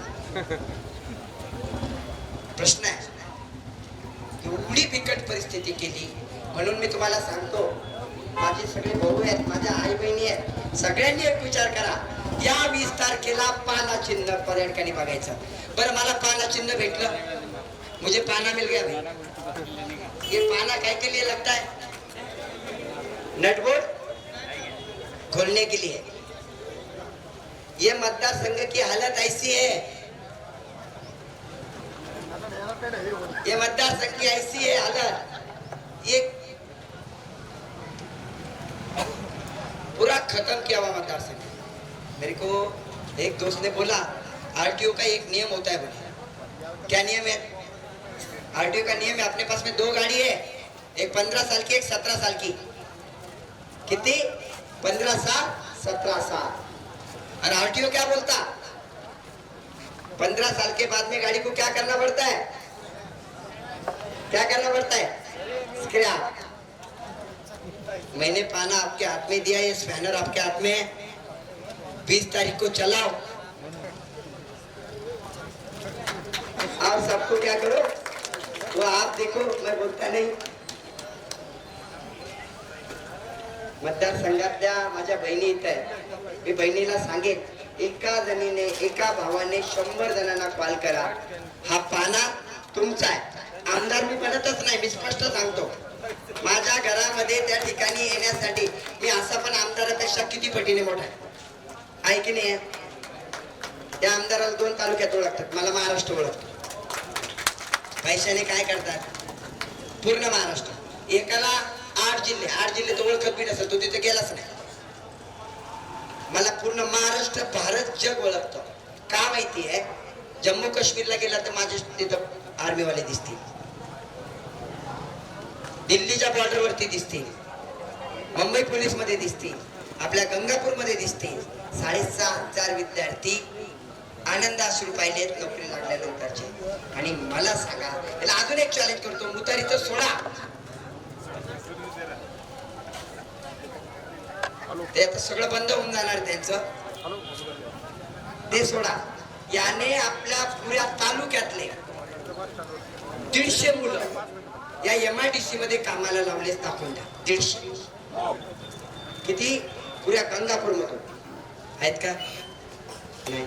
प्रश्न आहे. एवढी बिकट परिस्थिती केली. म्हणून मी तुम्हाला सांगतो, माझे सगळे भाऊ आहेत, माझ्या आई बहिणी आहेत, सगळ्यांनी एक विचार करा. या 20 तारखेला पाना चिन्ह पर्यटकांनी बघायचं. बरं, मला पाना चिन्ह भेटलं, मुझे पाना मिल गया भाई. ये पाना काय के लिए लगता है? नटबोल्ट खोलने के लिए. ये मतदार संघ की हालत ऐसी है, ये मतदार संघ की ऐसी है हालत, ये पूरा खत्म किया हुआ मतदार संघ. मेरे को एक दोस्त ने बोला, आरटीओ का एक नियम होता है. बोले क्या नियम है? आरटीओ का नियम है, अपने पास में 2 गाड़ी है, एक 15 साल की, एक 17 साल की. कितनी? 15 साल, 17 साल. और आरटीओ क्या बोलता? 15 साल के बाद में गाड़ी को क्या करना पड़ता है? क्या करना पड़ता है? स्क्रैप. मैंने पाना आपके हाथ में दिया, ये स्पैनर आपके हाथ में है. 20 तारीख को चलाओ और सबको क्या करो वो आप देखो. मैं बोलता नहीं. मतदारसंघातल्या माझ्या बहिणी इथं आहे. मी बहिणीला सांगेन, एका जणीने, एका भावाने 100 जणांना कॉल करा. हा पाना तुमचा आहे. आमदार मी बनतच नाही, मी स्पष्ट सांगतो. माझ्या घरामध्ये त्या ठिकाणी येण्यासाठी मी असा पण आमदारापेक्षा किती पटीने मोठा आहे. आहे की नाही? त्या आमदाराला 2 तालुक्यात ओळखतात, मला महाराष्ट्र ओळखतो. पैशाने काय करतात? पूर्ण महाराष्ट्र. एकाला 8 जिल्हे तर ओळखत बी नसेल, तो तिथे गेलाच नाही. मला पूर्ण महाराष्ट्र, भारत, जग ओळखतो. का माहितीये? जम्मू काश्मीरला गेला तर माझे तिथं आर्मीवाले दिसतील, दिल्लीच्या बॉर्डरवरती दिसतील, मुंबई पोलीस मध्ये दिसतील, आपल्या गंगापूर मध्ये दिसतील. 6,500 विद्यार्थी आनंद अश्रू पाहिलेत नोकरी लागल्यानंतरचे. आणि मला सांगा, याला अजून एक चॅलेंज करतो, मुतारीचं सोडा, ते आता सगळं बंद होऊन जाणार त्यांचं, ते सोडा. याने आपल्या पुऱ्या तालुक्यातले 150 मुलं या MIDC मध्ये कामाला लावले, टाकून द्या. 150. किती? पुऱ्या गंगापूर मधून आहेत का? नाही.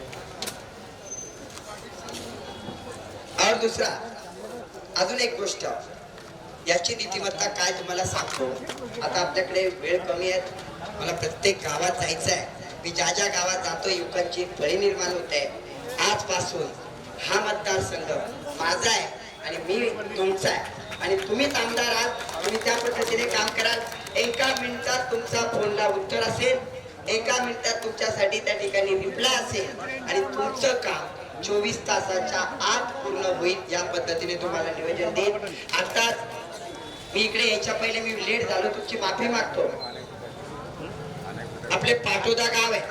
और दुसरा, अजून एक गोष्ट, याची नीतिमत्ता काय तुम्हाला सांगतो. आता आपल्याकडे वेळ कमी आहे, मला प्रत्येक गावात जायचं आहे. मी ज्या ज्या गावात जातो युवकांची फळी निर्माण होते. आजपासून हा मतदारसंघ माझा आहे आणि मी तुमचा आहे, आणि तुम्हीच आमदार आहात. तुम्ही त्या पद्धतीने काम कराल. एका मिनिटात तुमचा फोनला उत्तर असेल, एका मिनिटात तुमच्यासाठी त्या ठिकाणी रिप्लाय असेल, आणि तुमचं काम 24 तासाच्या आत पूर्ण होईल. या पद्धतीने तुम्हाला नियोजन देईल. आता मी इकडे यायच्या पहिले मी लेट झालो, तुमची माफी मागतो. आपले पाटोदा गाव आहे,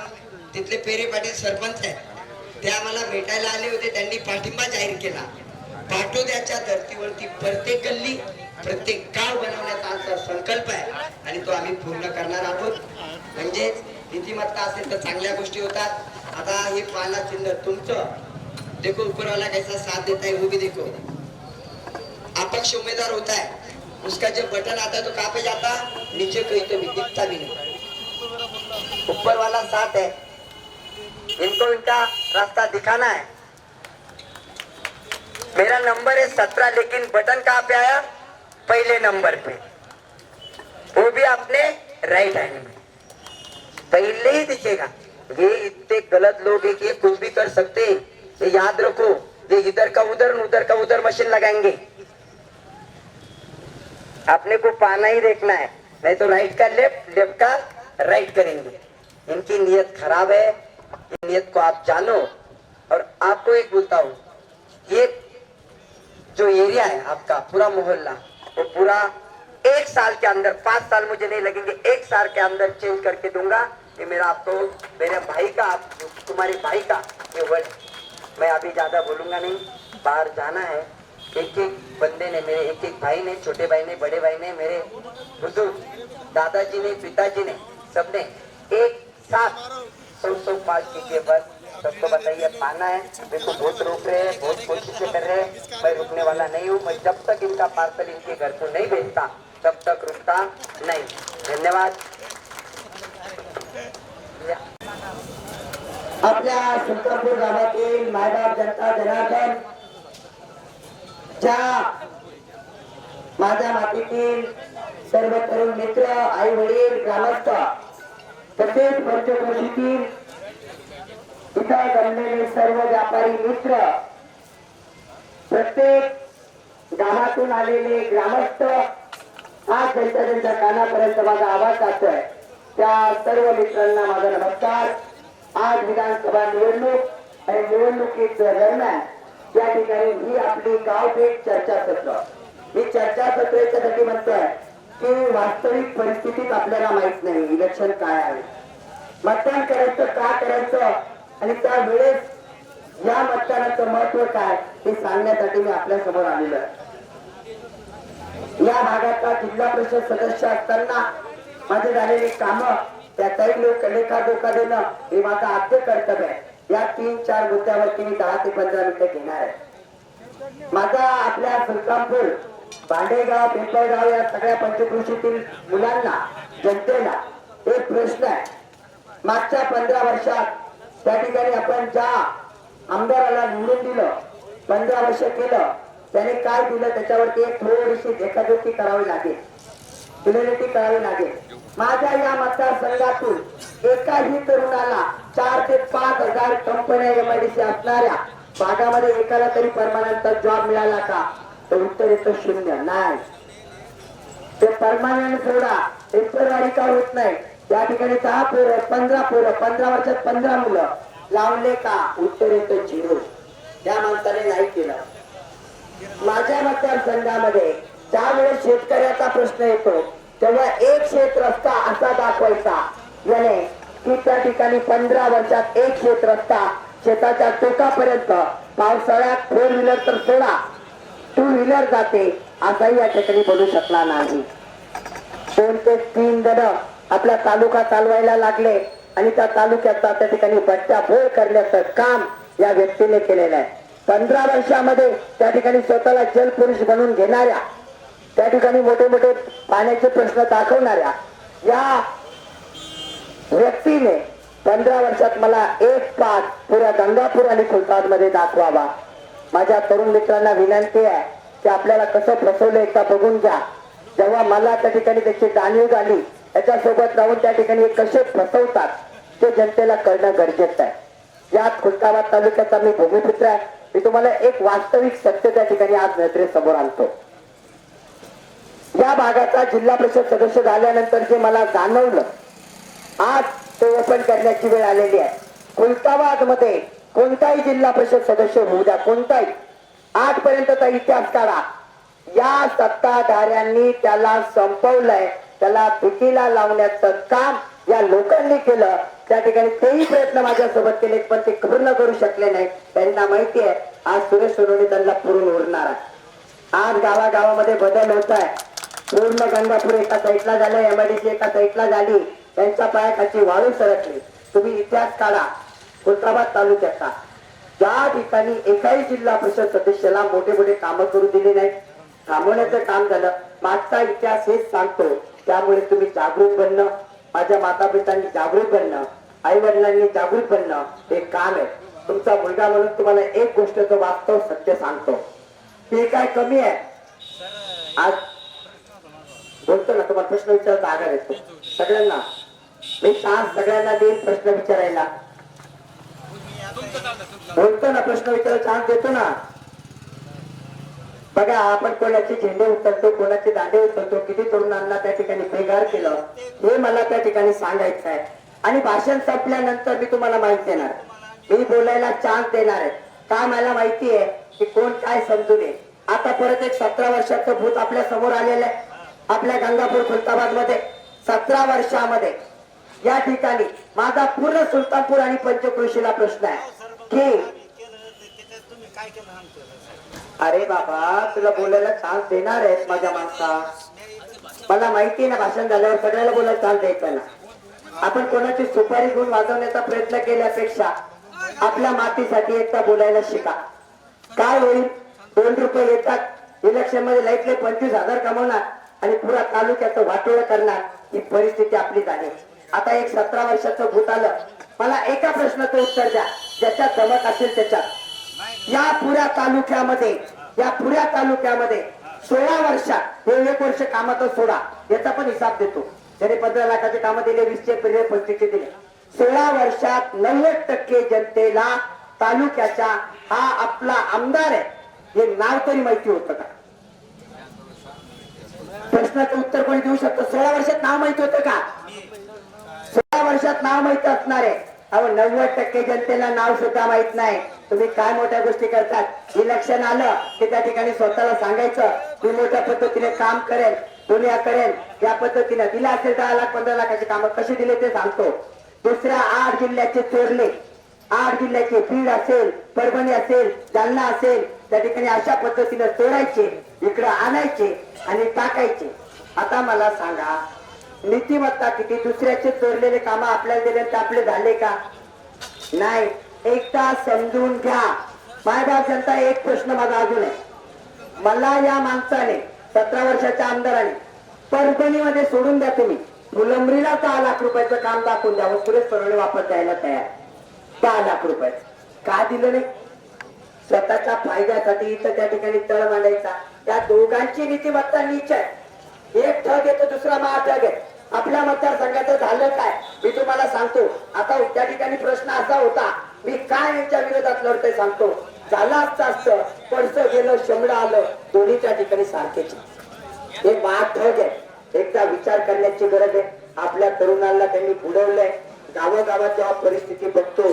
तिथले पेरे पाटील सरपंच आहेत, ते आम्हाला भेटायला आले होते. त्यांनी पाठिंबा जाहीर केला. पाटोद्याच्या धर्तीवरती प्रत्येक गल्ली, प्रत्येक गाव बनवण्याचा आमचा संकल्प आहे, आणि तो आम्ही पूर्ण करणार आहोत. म्हणजेच नीतिमत्ता असेल तर चांगल्या गोष्टी होतात. आता हे पाला चिन्ह तुमचं, देखो ऊपरवाला कैसा साथ देता है वो भी देखो. अपक्ष उम्मीदवार होता है, उसका जब बटन आता है तो कहाँ पे जाता? नीचे कहीं तो भी दिखता भी नहीं. ऊपर वाला साथ है, इनको इनका रास्ता दिखाना है. मेरा नंबर है 17, लेकिन बटन कहाँ पे आया? पहले नंबर पे, वो भी आपने राइट हैंड में पहले ही दिखेगा. ये इतने गलत लोग हैं कि ये कुछ भी कर सकते हैं. ये याद रखो, ये इधर का उधर मशीन लगाएंगे. आपने को पाना ही देखना है, नहीं तो राइट का लेफ्ट, लेफ्ट का राइट करेंगे. इनकी नीयत खराब है. नीयत को आप जानो. और आपको एक बोलता हूँ, ये जो एरिया है आपका पूरा मोहल्ला, वो पूरा 1 साल के अंदर, 5 साल मुझे नहीं लगेंगे, 1 साल के अंदर चेंज करके दूंगा. ये मेरा आपको, मेरे भाई का, तुम्हारे भाई का ये वर्ड. मैं अभी ज्यादा बोलूंगा नहीं, बाहर जाना है. एक एक बंदे ने, मेरे एक एक भाई ने, छोटे भाई ने, बड़े भाई ने, मेरे बुजुर्ग दादाजी ने, पिताजी ने, सबने एक साथ 100 पास कीजिए. बस सबको बताइए पाना है. मेरे को बहुत रोक रहे हैं, बहुत कोशिशें कर रहे हैं. मैं रुकने वाला नहीं हूँ. मैं जब तक इनका पार्सल इनके घर को नहीं भेजता तब तक रुकता नहीं. धन्यवाद. आपल्या सुलतानपूर गावातील मायबाप जनता जनार्दन, ज्या माझ्या मातीतील सर्व तरुण मित्र, आई वडील, ग्रामस्थ, तसेच पंचक्रोशीतील इथं जमलेले सर्व व्यापारी मित्र, प्रत्येक गावातून आलेले ग्रामस्थ, आज त्यांच्या कानापर्यंत माझा आवाज जातोय, त्या सर्व मित्रांना माझा नमस्कार. आज विधानसभा निवडणूक आणि निवडणुकीच्या दरम्यान या ठिकाणी ही आपली गावभेट चर्चासत्र. ही चर्चासत्र याच्यासाठी म्हणतोय की वास्तविक परिस्थितीत आपल्याला माहित नाही इलेक्शन काय आहे, मतदान करायचं का करायचं, आणि त्या वेळेस या मतदानाचं महत्व काय हे सांगण्यासाठी मी आपल्या समोर आलेलो आहे. या भागाचा जिल्हा परिषद सदस्य असताना माझे झालेले काम, त्याचाही लेखा देणं हे माझं आद्य कर्तव्य आहे. या 3-4 मुद्द्यावरती मी 10 ते 15 मिनिटं घेणार आहे. माझा आपल्या सुलतानपूर, भांडेगाव, पिंपळगाव या सगळ्या पंचक्रोशीतील मुलांना, जनतेला एक प्रश्न आहे. मागच्या 15 वर्षात त्या ठिकाणी आपण ज्या आमदाराला निवडून दिलं, 15 वर्ष केलं, त्याने काय दिलं त्याच्यावरती एक थोडीशी देखरेखी करावी लागेल, फिलिनिटी करावी लागेल. माझ्या या मतदारसंघातून एकाही तरुणाला 4 ते 5 हजार कंपन्या एमआयडीसी असणाऱ्या भागामध्ये एकाला तरी परमानंट जॉब मिळाला का? तर उत्तर येतं शून्य. नाही, ते परमानंट सोडा, टेम्पररी का होत नाही. त्या ठिकाणी 10 पोरं 15 पोरं 15 वर्षात 15 मुलं लावले का? उत्तर येतं झिरो. त्या माणसाने नाही केलं. माझ्या मतदारसंघामध्ये ज्या वेळेस शेतकऱ्याचा प्रश्न येतो तेव्हा एक शेत रस्ता असा दाखवायचा याने की त्या ठिकाणी 15 वर्षात एक शेत रस्ता शेताच्या टोकापर्यंत पावसाळ्यात 4 व्हीलर तर सोडा 2 व्हीलर जाते असाही या ठिकाणी बोलू शकला नाही. 2 ते 3 जण आपला तालुका चालवायला लागले आणि त्या तालुक्याचा त्या ठिकाणी बट्ट्याबोळ करण्याचं काम या व्यक्तीने केलेलं आहे. 15 वर्षामध्ये त्या ठिकाणी स्वतःला जलपुरुष बनवून घेणाऱ्या, त्या ठिकाणी मोठे मोठे पाण्याचे प्रश्न दाखवणाऱ्या या व्यक्तीने 15 वर्षात मला एक पाठ पुऱ्या गंगापूर आणि खुलताबाद मध्ये दाखवावा. माझ्या तरुण मित्रांना विनंती आहे की आपल्याला कसं फसवलं एकदा बघून घ्या. जेव्हा मला त्या ठिकाणी त्याची जाणीव झाली, त्याच्यासोबत राहून त्या ठिकाणी कसे फसवतात ते जनतेला कळणं गरजेचं आहे. यात खुलताबाद तालुक्याचा मी भूमिपुत्र आहे. मी तुम्हाला एक वास्तविक सत्य त्या ठिकाणी आज नजरेसमोर आणतो. या भागाचा जिल्हा परिषद सदस्य झाल्यानंतर जे मला जाणवलं, आज ते ओपन करण्याची वेळ आलेली आहे. खुलताबाद मध्ये कोणताही जिल्हा परिषद सदस्य होऊ द्या, कोणताही, आजपर्यंतचा इतिहास काढा, या सत्ताधाऱ्यांनी त्याला संपवलंय. त्याला पिटीला लावण्याचं काम या लोकांनी केलं. त्या ठिकाणी तेही प्रयत्न माझ्यासोबत केले पण ते पूर्ण करू शकले नाही. त्यांना माहिती आहे आज सुरेश सोनवणे त्यांना पुरून उरणार आहे. आज गावागावामध्ये बदल होत आहे. पूर्ण गंगापूर एका साईडला झालं, एमआयडीसी एका साईडला झाली, त्यांच्या पायाखाची वाळू सरकली. तुम्ही इतिहास काढा खुलताबाद तालुक्याचा, ज्या ठिकाणी एकाही जिल्हा परिषद सदस्याला मोठे मोठे कामं करू दिले नाही, थांबवण्याचं काम झालं. मागचा इतिहास हेच सांगतो. त्यामुळे तुम्ही जागृत बनणं, माझ्या माता पितांनी जागृत बनणं, आई वडिलांनी जागृत बनणं हे काम आहे. तुमचा मुलगा म्हणून तुम्हाला एक गोष्टचं वास्तव सत्य सांगतो, ते काय कमी आहे. आज बोलतो ना, तुम्हाला प्रश्न विचारायचा आधार येतो सगळ्यांना. मी चान्स सगळ्यांना देईन प्रश्न विचारायला. बोलतो ना, प्रश्न विचारायला चान्स देतो ना. बघा, आपण कोणाचे झेंडे उचलतो, कोणाचे दांडे उचलतो, किती तरुणांना त्या ठिकाणी बेगार केलं हे मला त्या ठिकाणी सांगायचं आहे. आणि भाषण संपल्यानंतर मी तुम्हाला माहिती देणार, मी बोलायला चान्स देणार आहे. का मला माहिती आहे की कोण काय समजू नये. आता परत एक 17 वर्षाचं भूत आपल्या समोर आलेलं आहे. आपल्या गंगापूर खुलताबाद मध्ये 17 वर्षामध्ये या ठिकाणी माझा पूर्ण सुलतानपूर आणि पंचक्रोशीला प्रश्न आहे की अरे बाबा, तुला बोलायला चान्स देणार आहे माझ्या माणसा. मला माहिती आहे ना, भाषण झाल्यावर सगळ्याला बोलायला चान्स द्यायचा ना. आपण कोणाची सुपारी घेऊन वाजवण्याचा प्रयत्न केल्यापेक्षा आपल्या मातीसाठी एकदा बोलायला शिका. काय होईल, 2 रुपये येतात, इलेक्शन मध्ये लाईटले 25,000 कमवणार आणि पुरा तालुक्याचं वाटोळं करणार, ही परिस्थिती आपली झाली. आता एक 17 वर्षाचं भूत आलं. मला एका प्रश्नाचं उत्तर द्या, ज्याच्यात जमत असेल त्याच्यात. या पुऱ्या तालुक्यामध्ये 16 वर्षात हे 1 वर्ष कामाचा सोडा, याचा पण हिसाब देतो. त्याने 15 लाखाचे कामं दिले, 20चे दिले, 25चे दिले. 16 वर्षात 90% जनतेला तालुक्याच्या हा आपला आमदार आहे हे नाव तरी माहिती होतं का? प्रश्नाचं उत्तर कोणी देऊ शकतो? 16 वर्षात नाव माहिती होतं का? 16 वर्षात नाव माहिती असणार आहे. अहो, 90% जनतेला नाव सुद्धा माहित नाही. तुम्ही काय मोठ्या गोष्टी करतात. इलेक्शन आलं की त्या ठिकाणी स्वतःला सांगायचं मी मोठ्या पद्धतीने काम करेल, पुण्या करेल. या पद्धतीने दिला असेल 10 लाख 15 लाखाचे काम कसे दिले ते सांगतो. दुसऱ्या 8 जिल्ह्याचे चोरले, 8 जिल्ह्याचे बीड असेल, परभणी असेल, जालना असेल, त्या ठिकाणी अशा पद्धतीने चोरायचे, इकडे आणायचे आणि टाकायचे. आता मला सांगा, नीतिमत्ता किती? दुसऱ्याचे चोरलेले काम आपल्याला दिले ते आपले झाले का? नाही. एकदा समजून घ्या. मायबाप जनता, एक प्रश्न माझा अजून आहे. मला या माणसाने 17 वर्षाच्या आमदाराने परभणीमध्ये सोडून द्या, तुम्ही फुलंब्रीला 10 लाख रुपयाचं काम दाखवून द्यावं, सुरेश सोनवणे वापस द्यायला तयार. 10 लाख रुपये का दिलं नाही? स्वतःच्या फायद्यासाठी इथं त्या ठिकाणी तळ मांडायचा. त्या दोघांची नीतिमत्ता नीच आहे. एक ठग येतो, दुसरा महाठग आहे. आपल्या मतदारसंघाचं झालं काय मी तुम्हाला सांगतो. आता त्या ठिकाणी प्रश्न असा होता, मी काय यांच्या विरोधात लढतोय सांगतो. झालं असतं पडसं गेलं शंभर आलं, दोन्ही त्या ठिकाणी सारखेच. हे बात ठग आहे. एकदा विचार करण्याची गरज आहे. आपल्या तरुणांना त्यांनी बुडवलंय. गावोगावात जेव्हा परिस्थिती बघतो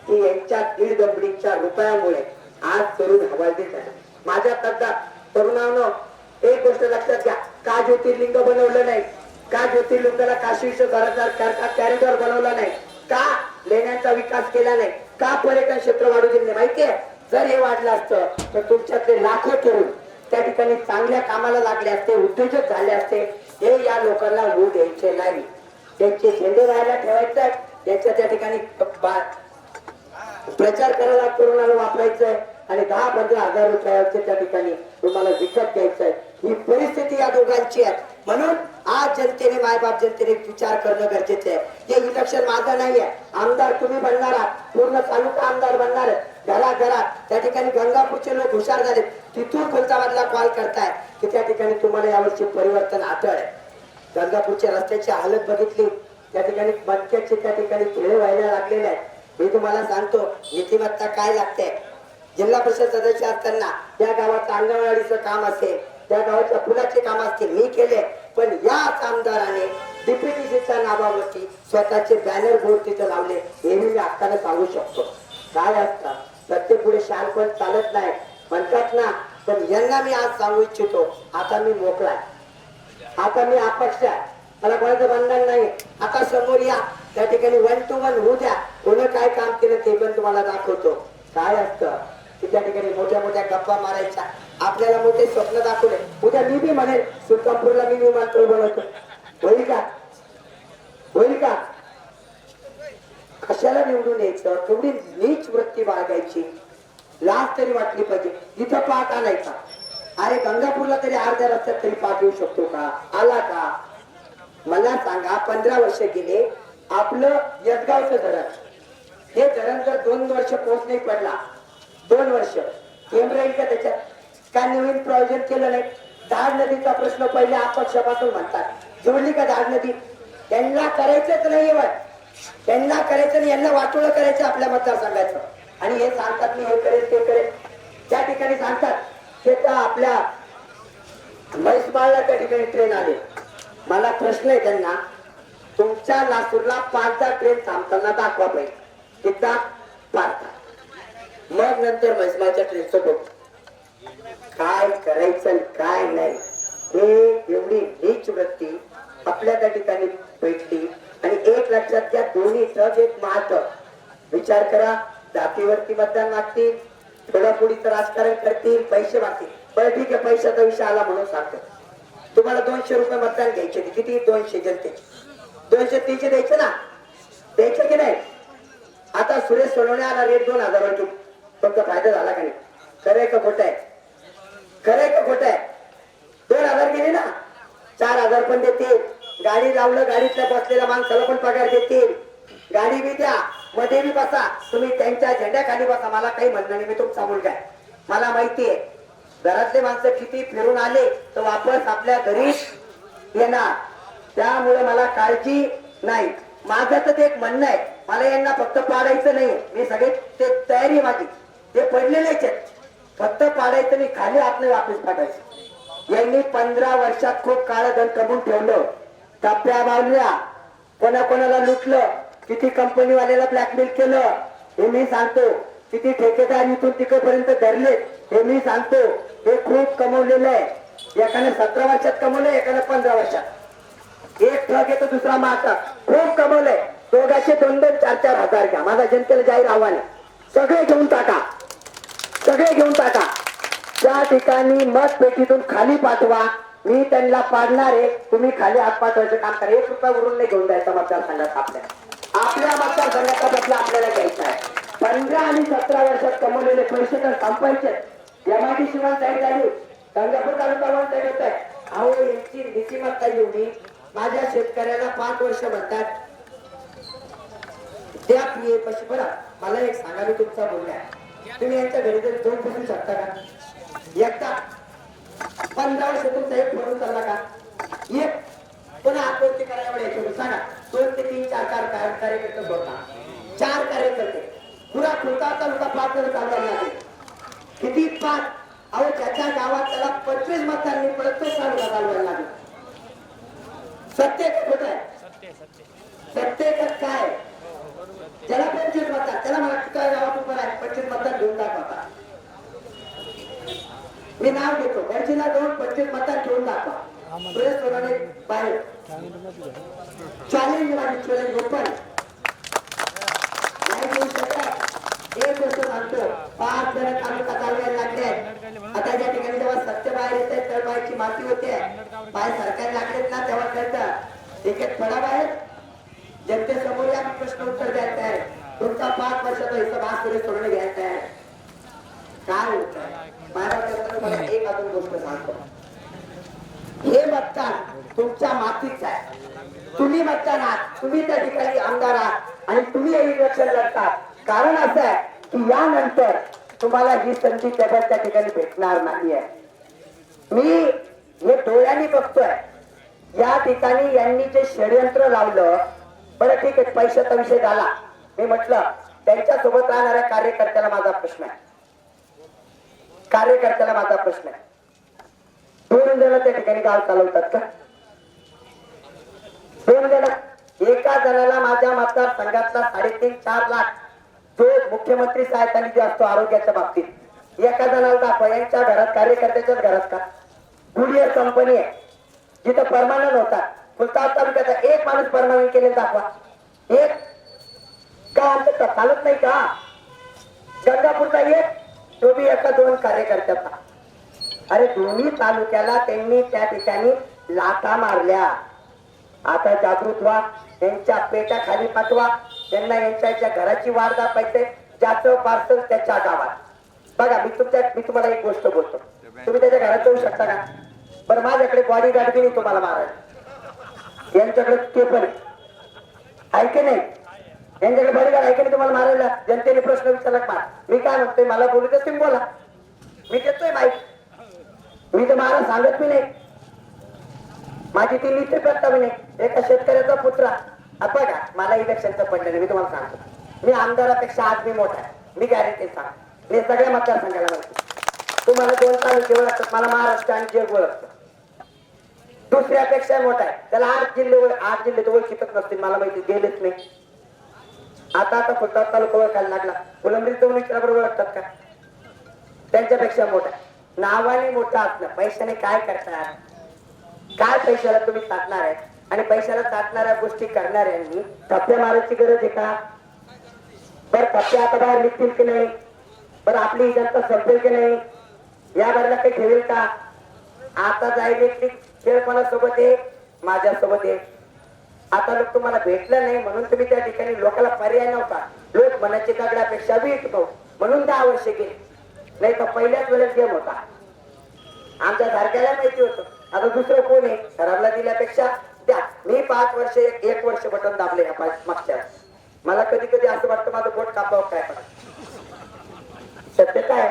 की यांच्या 1.5 दमडीच्या रुपयामुळे आज तरुण हवालदिल झाले. माझ्या तरुणांनो एक गोष्ट लक्षात घ्या, का ज्योतिर्लिंग बनवलं नाही, का ज्योतिर्लिंगाला काशी विश्वनाथ कॉरिडॉर बनवला नाही, का लेण्यांचा विकास केला नाही, का पर्यटन क्षेत्र वाढू दिले नाही माहितीये. जर हे वाढलं असतं तर तुमच्यातले लाखो तरुण त्या ठिकाणी चांगल्या कामाला लागले असते, उद्योजक झाले असते. हे या लोकांना होऊ द्यायचे नाही. त्यांचे झेंडे राहायला ठेवायचे, त्यांच्या त्या ठिकाणी प्रचार करायला तरुणाला वापरायचंय आणि 10-15 हजार रुपयाचे त्या ठिकाणी तुम्हाला विकत घ्यायचंय. ही परिस्थिती या दोघांची आहे. म्हणून आज जनतेने, मायबाप जनतेने विचार करणं गरजेचं आहे. हे इलेक्शन माझं नाहीये. आमदार तुम्ही बनणार आहात, पूर्ण तालुका आमदार बनणार आहे. घराघरात त्या ठिकाणी गंगापूरचे लोक हुशार झाले, तिथून खुलताबादला कॉल करताय की त्या ठिकाणी तुम्हाला यावर्षी परिवर्तन आढळ आहे. गंगापूरच्या रस्त्याची हालत बघितली, त्या ठिकाणी मटक्याचे त्या ठिकाणी खेळ व्हायला लागलेले आहेत. मी तुम्हाला सांगतो नीतिमत्ता काय लागते. जिल्हा परिषद सदस्य असताना त्या गावाचं अंगणवाडीचं काम असेल, त्या गावाच्या फुलाचे काम असतील मी केले. पण याच आमदाराने डीपीटीसीच्या नावावरती स्वतःचे बॅनर बोर्ड तिथे लावले. हे मी आत्ताने सांगू शकतो. काय असतं सत्तेपुढे शानपण चालत नाही म्हणतात ना. पण यांना मी आज सांगू इच्छितो, आता मी मोकळा आहे, आता मी अपक्ष आहे, मला कोणाचं बंधन नाही. आता समोर या, त्या ठिकाणी 1 to 1 होऊ द्या. कोण काय काम केलं ते पण तुम्हाला दाखवतो. काय असतं की त्या ठिकाणी मोठ्या मोठ्या गप्पा मारायच्या, आपल्याला मोठे स्वप्न दाखवले. उद्या मी बी म्हणेल सुलतानपूरला मी विमानतळ बनवतो. होईल का? होईल का? कशाला निवडून यायचं? थोडी नीच वृत्ती बाळगायची, लाज तरी वाटली पाहिजे. इथं पाठ आणायचा. अरे गंगापूरला तरी अर्ध्या रस्त्यात तरी पाठ येऊ शकतो का? आला का? मला सांगा, 15 वर्ष गेले. आपलं यदगावचं धरण, हे धरण जर 2 वर्ष पाऊस नाही पडला, 2 वर्ष केम राहील का त्याच्यात? काय नवीन प्रयोजन केलं नाही? धाड नदीचा प्रश्न पहिले अपक्षापासून म्हणतात, जोडली का धाड नदी? त्यांना करायचंच नाही, त्यांना करायचं नाही, यांना वाटोळं करायचं आपल्या मतदारसंघाचं. आणि हे सांगतात मी हे करेल ते करेल. त्या ठिकाणी सांगतात ते तर आपल्या म्हैसमाळला त्या ठिकाणी ट्रेन आले. मला प्रश्न आहे त्यांना, तुमच्या लासूरला 5दा ट्रेन थांबताना दाखवा पाहिजे, किती 5दा. मग नंतर म्हैसमाळच्या ट्रेनचं बघ काय करायचं काय नाही. हे एवढी नीच वृत्ती आपल्या त्या ठिकाणी भेटली. आणि एक लक्षात घ्या, दोन्ही ठग एक महाठग. विचार करा, जातीवरती मतदान मागतील, थोडाफोडीचं राजकारण करतील, पैसे मागतील. बरं ठीक आहे, पैशाचा विषय आला म्हणून सांगतो. तुम्हाला 200 रुपये मतदान घ्यायचे, किती? 200 जनतेचे 230 द्यायचे ना, द्यायचे की नाही? आता सुरेश सोनवणे आला, रेट 2000 वर. फक्त फायदा झाला का नाही? खरंय का खोट आहे? खरंय का खोट आहे? 2000 गेले ना, 4000 पण देतील. गाडी लावलं, गाडीतल्या बसलेल्या माणसाला पण पगार देतील. गाडी बी द्या, मध्ये बी बसा, तुम्ही त्यांच्या झेंड्याखाली बसा. मला काही म्हणणं नाही, मी तुमचा मुलगा आहे, मला माहिती आहे. घरातले माणसं किती फिरून आले तर वापस आपल्या घरी येणार, त्यामुळे मला काळजी नाही. माझं तर ते एक म्हणणं आहे, मला यांना फक्त पाडायचं नाही. मी सगळे ते तयारी माझी, ते पडलेलेच आहेत, फक्त पाडायचं नाही, खाली आपले वापस पाडायचं. यांनी 15 वर्षात खूप काळं धन कमवून ठेवलं, टप्प्या बांधल्या, कोणाकोणाला लुटलं, किती कंपनीवाल्याला ब्लॅकमेल केलं हे मी सांगतो. किती ठेकेदार इथून तिकडपर्यंत धरले हे मी सांगतो. हे खूप कमवलेलं आहे. एकाने 17 वर्षात कमवलंय, एकाने 15 वर्षात. एक ट्रक येतो, दुसरा माता, खूप कमवलंय. दोघांचे 2-2, 4-4 हजार घ्या. माझा जनतेला जाहीर आव्हान आहे, सगळे घेऊन टाका, सगळे घेऊन टाका. त्या ठिकाणी मतपेटीतून खाली पाठवा, मी त्यांना पाडणार आहे. तुम्ही खाली हात पाठवायचं काम करा. 1 रुपया उरून नाही घेऊन जायचा मतदारसंघात. आपल्या मतदारसंघाचा बदला आपल्याला घ्यायचा आहे. 15 आणि 17 वर्षात कमवलेले पैसे तर संपायचे. एमआयडीसी वन साईड झाली, गंगापूर तालुका वन साईड होत आहे. अहो यांची नीतिमत्ता एवढी. माझ्या शेतकऱ्याला 5 वर्ष म्हणतात त्या पीए पैसे. बरं मला एक सांगा, मी तुमचा बोलला आहे, तुम्ही यांच्या घरी तरी 2 बसू शकता का? एकदा 15 वर्ष तुमचा एक फोन चालला का? एक पुन्हा आत्महत्या करायला एवढे यायचे सांगा 2 ते 3 4 कार्यकर्ते होता 4 कार्यकर्ते पुरा खुलता तालुका 5 जण चालवायला लागले किती 5 अहो ज्याच्या गावात त्याला 25 मतदारांनी परत तो चालवायला लागला सत्य खोट आहे सत्य काय ज्याला 25 मतदार त्याला मला तुझ्या गावात उभं आहे 25 मतदार घेऊन दाखवा मी नाव घेतो 25 ला जाऊन 25 मतदार घेऊन दाखवा सुरेश सोनाने बाहेर चॅलेंज माझी चॅलेंज ओपन नाही घेऊ शकत एक गोष्ट सांगतो 5 जण तालुका चालवायला लागले आता ज्या ठिकाणी जेव्हा सत्य बाहेर येते तर बाहेरची माती होते पाय सरकार लागलेत ना तेव्हा कळतं एक एक फळा बाहेर जनतेसमोर या प्रश्न उत्तर द्यायचं आहे तुमचा 5 वर्षाचा हिशोब आज सुरेश सोनाने घ्यायचा आहे काय होत माझ्या मला एक अजून गोष्ट सांगतो हे मतदान तुमच्या मातीच आहे तुम्ही मतदान आहात तुम्ही त्या ठिकाणी आमदार आहात आणि तुम्ही हे इलेक्शन लढतात कारण असं आहे की यानंतर तुम्हाला ही संधी केवळ त्या ठिकाणी भेटणार नाहीये मी हे डोळ्यांनी बघतोय या ठिकाणी यांनी जे षडयंत्र लावलं बरं ठीक आहे पैशाचा विषय झाला मी म्हटलं त्यांच्या सोबत राहणाऱ्या कार्यकर्त्याला माझा प्रश्न आहे कार्यकर्त्याला माझा प्रश्न आहे 2 जण त्या ठिकाणी गाव चालवतात का 2 जण एका जणाला माझ्या मतदारसंघातला 3.5-4 लाख जो मुख्यमंत्री सहायता निधी असतो आरोग्याच्या बाबतीत एका जणाला दाखवा यांच्या घरात कार्यकर्त्याच्याच घरात का कुरिअर कंपनी आहे जिथं परमानंट होता खुलताबाद तालुक्याचा एक माणूस परमानंट केले दाखवा एक का आमचं चालत नाही का गंगापूरचा एक तो बी एका 2 कार्यकर्त्याचा अरे दोन्ही तालुक्याला त्यांनी त्या ठिकाणी लाथा मारल्या आता जागृत व्हा त्यांच्या पेट्या खाली पाठवा त्यांना यांच्या घराची वाढ दाखवायचे ज्याचं पार्सल त्याच्या गावात बघा मी तुम्हाला एक गोष्ट बोलतो तुम्ही त्याच्या घरात जाऊ शकता का बरं माझ्याकडे बॉडी गार्ड बी नाही तुम्हाला मारायला यांच्याकडे ते पण ऐके नाही यांच्याकडे बॉडी गार्ड ऐके नाही तुम्हाला मारायला जनतेने प्रश्न विचारला मार मी काय म्हणतोय मला बोलू दे तुम्ही बोला मी देतोय माहिती मी तर मला सांगत मी नाही माझी ती नीती प्रस्ताव नाही एका शेतकऱ्याचा पुत्रा आता का मला इलेक्शनचं पडलं नाही मी तुम्हाला सांगतो मी आमदारापेक्षा आज मी मोठा आहे मी गॅरंटी सांग मी सगळ्या मतदारसंघाला म्हणतो तुम्हाला 2 तालुके ओळखतात मला महाराष्ट्र आणि जग ओळखतं दुसऱ्यापेक्षा मोठा आहे त्याला 8 जिल्हे तो ओळखीतच नसतील मला माहिती गेलेच नाही आता खुलताबाद तालुका ओळखायला लागला फुलंब्री जाऊन विचाराबरोबर ओळखतात का त्यांच्यापेक्षा मोठा नावाने मोठा असणं पैशाने काय करतात काय पैशाला तुम्ही साधणार आहे आणि पैशाला साधणाऱ्या गोष्टी करणाऱ्यांनी थप्प्या मारायची गरज आहे का बरं थप्प्या आता बाहेर निघतील की नाही बरं आपली जनता संपेल की नाही या बाजूला काही ठेवेल का आता डायरेक्टली खेळ कोणासोबत आहे माझ्यासोबत आहे आता लोक तुम्हाला भेटलं नाही म्हणून तुम्ही त्या ठिकाणी लोकांना पर्याय नव्हता लोक मनाची दगडापेक्षा वीट म्हणून 10 वर्षे गेले नाही तर पहिल्याच वेळेस गेम होता आमच्या सारख्याला माहिती होतं आता दुसरं कोण आहे खराबला दिल्यापेक्षा द्या मी 5 वर्ष 1 वर्ष बटन दाबले मागच्या मला कधी कधी असं वाटतं माझं बोट कापावं काय सत्य काय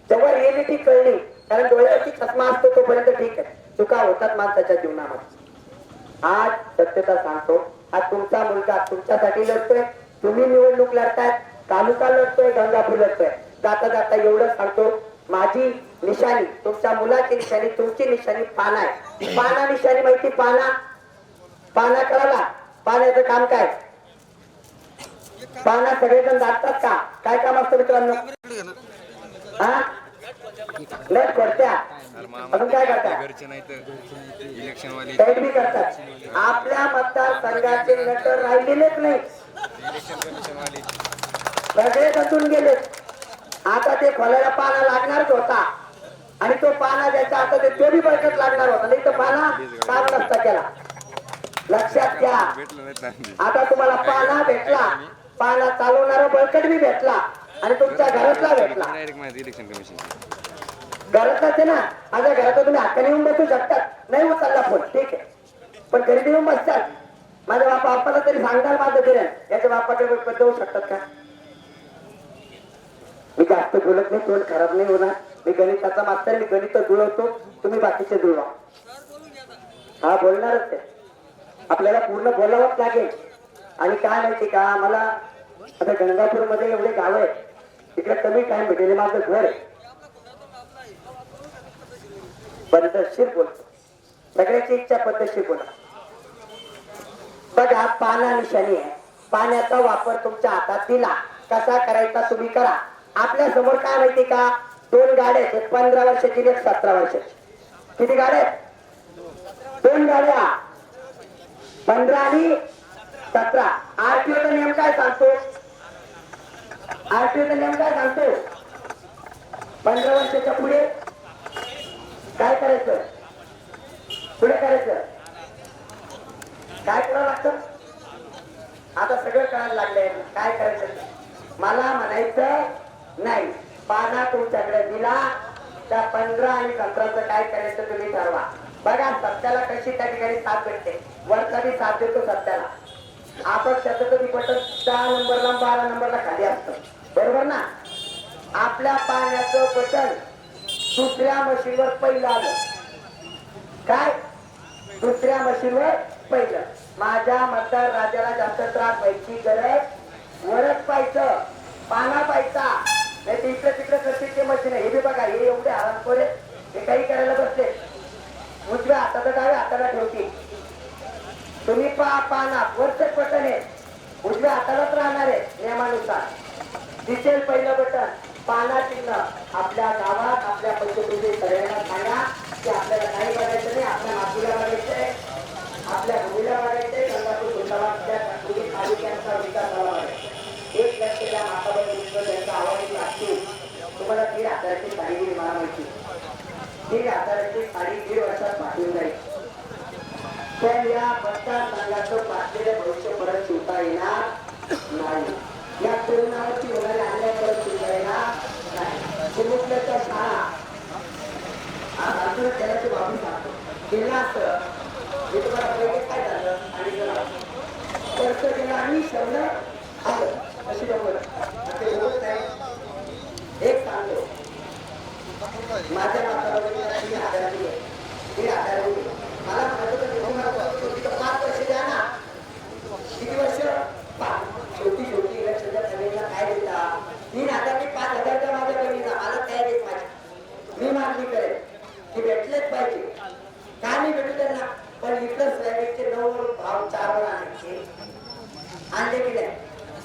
जेव्हा रिएलिटी कळली कारण डोळ्यावरती चष्मा असतो तोपर्यंत ठीक आहे चुका होतात माणसाच्या जीवनामध्ये आज सत्यता सांगतो आज तुमचा मुलगा तुमच्यासाठी लढतोय तुम्ही निवडणूक लढताय तालुका लढतोय गंगापूर लढतोय जाता जाता एवढं सांगतो माझी निशाणी तुमच्या मुलाची निशाणी तुमची निशाणी पाना आहे पाना निशाणी माहिती पाना कळाला पाण्याचं काम काय पाना सगळेजण जातात का काय काम असतं मित्रांनो हा नेट करत्या अजून काय करतात करतात आपल्या मतदारसंघाचे नट राहिलेलेच नाही सगळे बसून गेले आता ते खोलायला पाना लागणारच होता आणि तो पाना ज्याचा आता ते बी बळकट लागणार होता नाही तर पाना काम नसता केला लक्षात घ्या आता तुम्हाला पाना भेटला पाना चालवणारा बळकट बी भेटला आणि तुमच्या घरातला भेटला घरातलाच आहे ना माझ्या घरात तुम्ही हक्काने येऊन बसू शकतात नाही उचलला फोन ठीक आहे पण खरेदी येऊन बसतात माझ्या बापाला तरी सांगणार माझं किरण याच्या बापाकडे जाऊ शकतात का मी जास्त बोलत नाही तोंड खराब नाही होणार मी गणिताचा मास्तर मी गणित जुळवतो तुम्ही बाकीचे जुळवा हा बोलणारच आहे आपल्याला पूर्ण बोलावंच लागेल. आणि काय माहिती का, मला आता गंगापूर मध्ये एवढे गाव आहेत, तिकडे कमी टाइम भेटेल. माझं घर आहे, पद्धतशीर बोलतो, सगळ्याची इच्छा पद्धतशीर बोला. बघा, पाना निशाणी आहे, पाण्याचा वापर तुमच्या हातात दिला कसा करायचा तुम्ही करा. आपल्या समोर काय माहिती का, 2 गाड्या आहेत, 15 वर्षाची, 17 वर्षाची. किती गाड्या आहेत? 2 गाड्या, 15 आणि 17. आरटीओचा नियम काय सांगतो? आरटीओचा नियम काय सांगतो? 15 वर्षाच्या पुढे काय करायचं? पुढे करायचं काय करावं लागतं? आता सगळं कळायला लागलंय काय करायचं. मला म्हणायचं नाही, पाना तुमच्याकडे दिला त्या 15 आणि 17चं काय करायचं तुम्ही ठरवा. बघा, सत्याला कशी त्या ठिकाणी साथ भेटते. वरचा बी साथ देतो सत्याला. आपण कधी बटन 10 नंबरला 12 नंबरला खाली असतं, बरोबर ना. आपल्या पाण्याचं बटन दुसऱ्या मशीनवर पहिलं आलं. काय? दुसऱ्या मशीनवर पहिलं. माझ्या मतदार राजाला जास्त त्रास व्हायची गरज वरच पाहायचं, पाना पाहायचा. नाही तिकडे तिकडे करते ते मशीन. हे बी बघा, हे एवढे आरामखोर हे काही करायला बसले. उजव्या हाताला डाव्या हाताला ठेवते. तुम्ही पाना वरच बटन आहे, उजव्या हातालाच राहणार आहे नियमानुसार. दिसेल पहिलं बटन, पाना चिन्ह. आपल्या गावात आपल्या पंचकृती सगळ्यांना सांगा की आपल्याला काही बघायचं नाही, आपल्या मातीला बघायचंय, आपल्या भूमीला बघायचंय. गंगापूर गुंडावाच्या तालुक्यांचा विकास झाला पाहिजे. एक लक्ष द्या, माताबरोबर त्यांचा आवाज लागतो. तुम्हाला 1,500ची साडी दिली, मला माहिती 1,500ची साडी 1.5 वर्षात पाठवून जाईल. पण या मतदारसंघाचं पाठलेलं भविष्य परत शिवता येणार नाही. या तरुणावरती होणारे अन्याय परत शिवता येणार नाही. चिमुकल्याच्या शाळा अजून त्याची बाबी सांगतो केला असतं. मी तुम्हाला पहिले काय झालं आणि खर्च केला आणि शब्द आलं अशी गंमत. एक सांगतो, माझ्या माताबरोबर 3,000 दिले, 3,000 दिले. मला म्हणायचं 5 वर्ष द्या ना. किती वर्ष? 5. शेवटी इलेक्शनच्या सभेला काय देता? 3,000 मी 5,000च्या माझ्या बहिणीचा मला काय देत माझी. मी मागणी करेल की भेटलेच पाहिजे. का नाही भेटू त्यांना? पण इकडं सोयाबीनचे 9 भाव 4 वर आणायचे, आणले की नाही?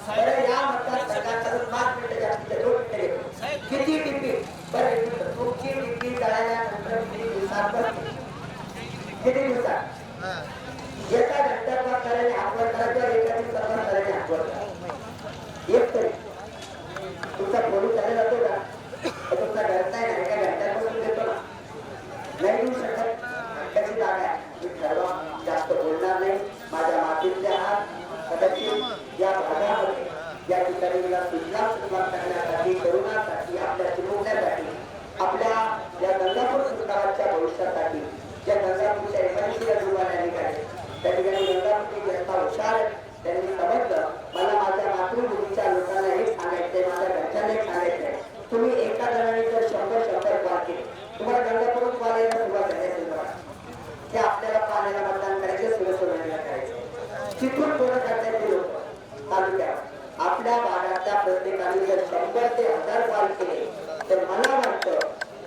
बरं, या मतदारसंघात 5 मिनिटं जास्त 2 मिनिटं किती टिपी? बरं, तुमची टिपी जळाल्यानंतर किती दिवसात? किती दिवसात? एका घंट्यात करायला हातवर करायचं, एका दिवसात करायला हातवर करायचं. एक तरी तुमचा फोन करायला जातो का? तुमचा घरचा आहे ना, एका घंट्यात देतो ना, नाही देऊ शकत. घंट्याची जागा आहे, मी ठरवा जास्त बोलणार नाही. माझ्या मातीतल्या हात कदाचित या भागामध्ये या ठिकाणी मला सुरुवात करण्यासाठी, तरुणासाठी, आपल्या चिमुकल्यासाठी, आपल्या या गंगापूर गावाच्या भविष्यासाठी, ज्या गंगापूरच्या एमआयसीला जुळवायला निघाले त्या ठिकाणी गंगापूरची जनता हुशार आहे. त्यांनी समजलं मला माझ्या मातृभूमीच्या लोकांना हे सांगायचंय, माझ्या घरच्यांना हे सांगायचंय. तुम्ही एका जणाने जर 100 कॉल केले, तुम्हाला गंगापूरून कॉल यायला सुरुवात झाली असेल बघा, की आपल्याला पाण्याला मतदान करायचं, सुरसोबतीला करायचं. तिथून पूर्ण करण्याचे लोक तालुक्यात आपल्या भागातल्या प्रत्येकाने जर 100 ते 1000 कॉल केले तर मला वाटतं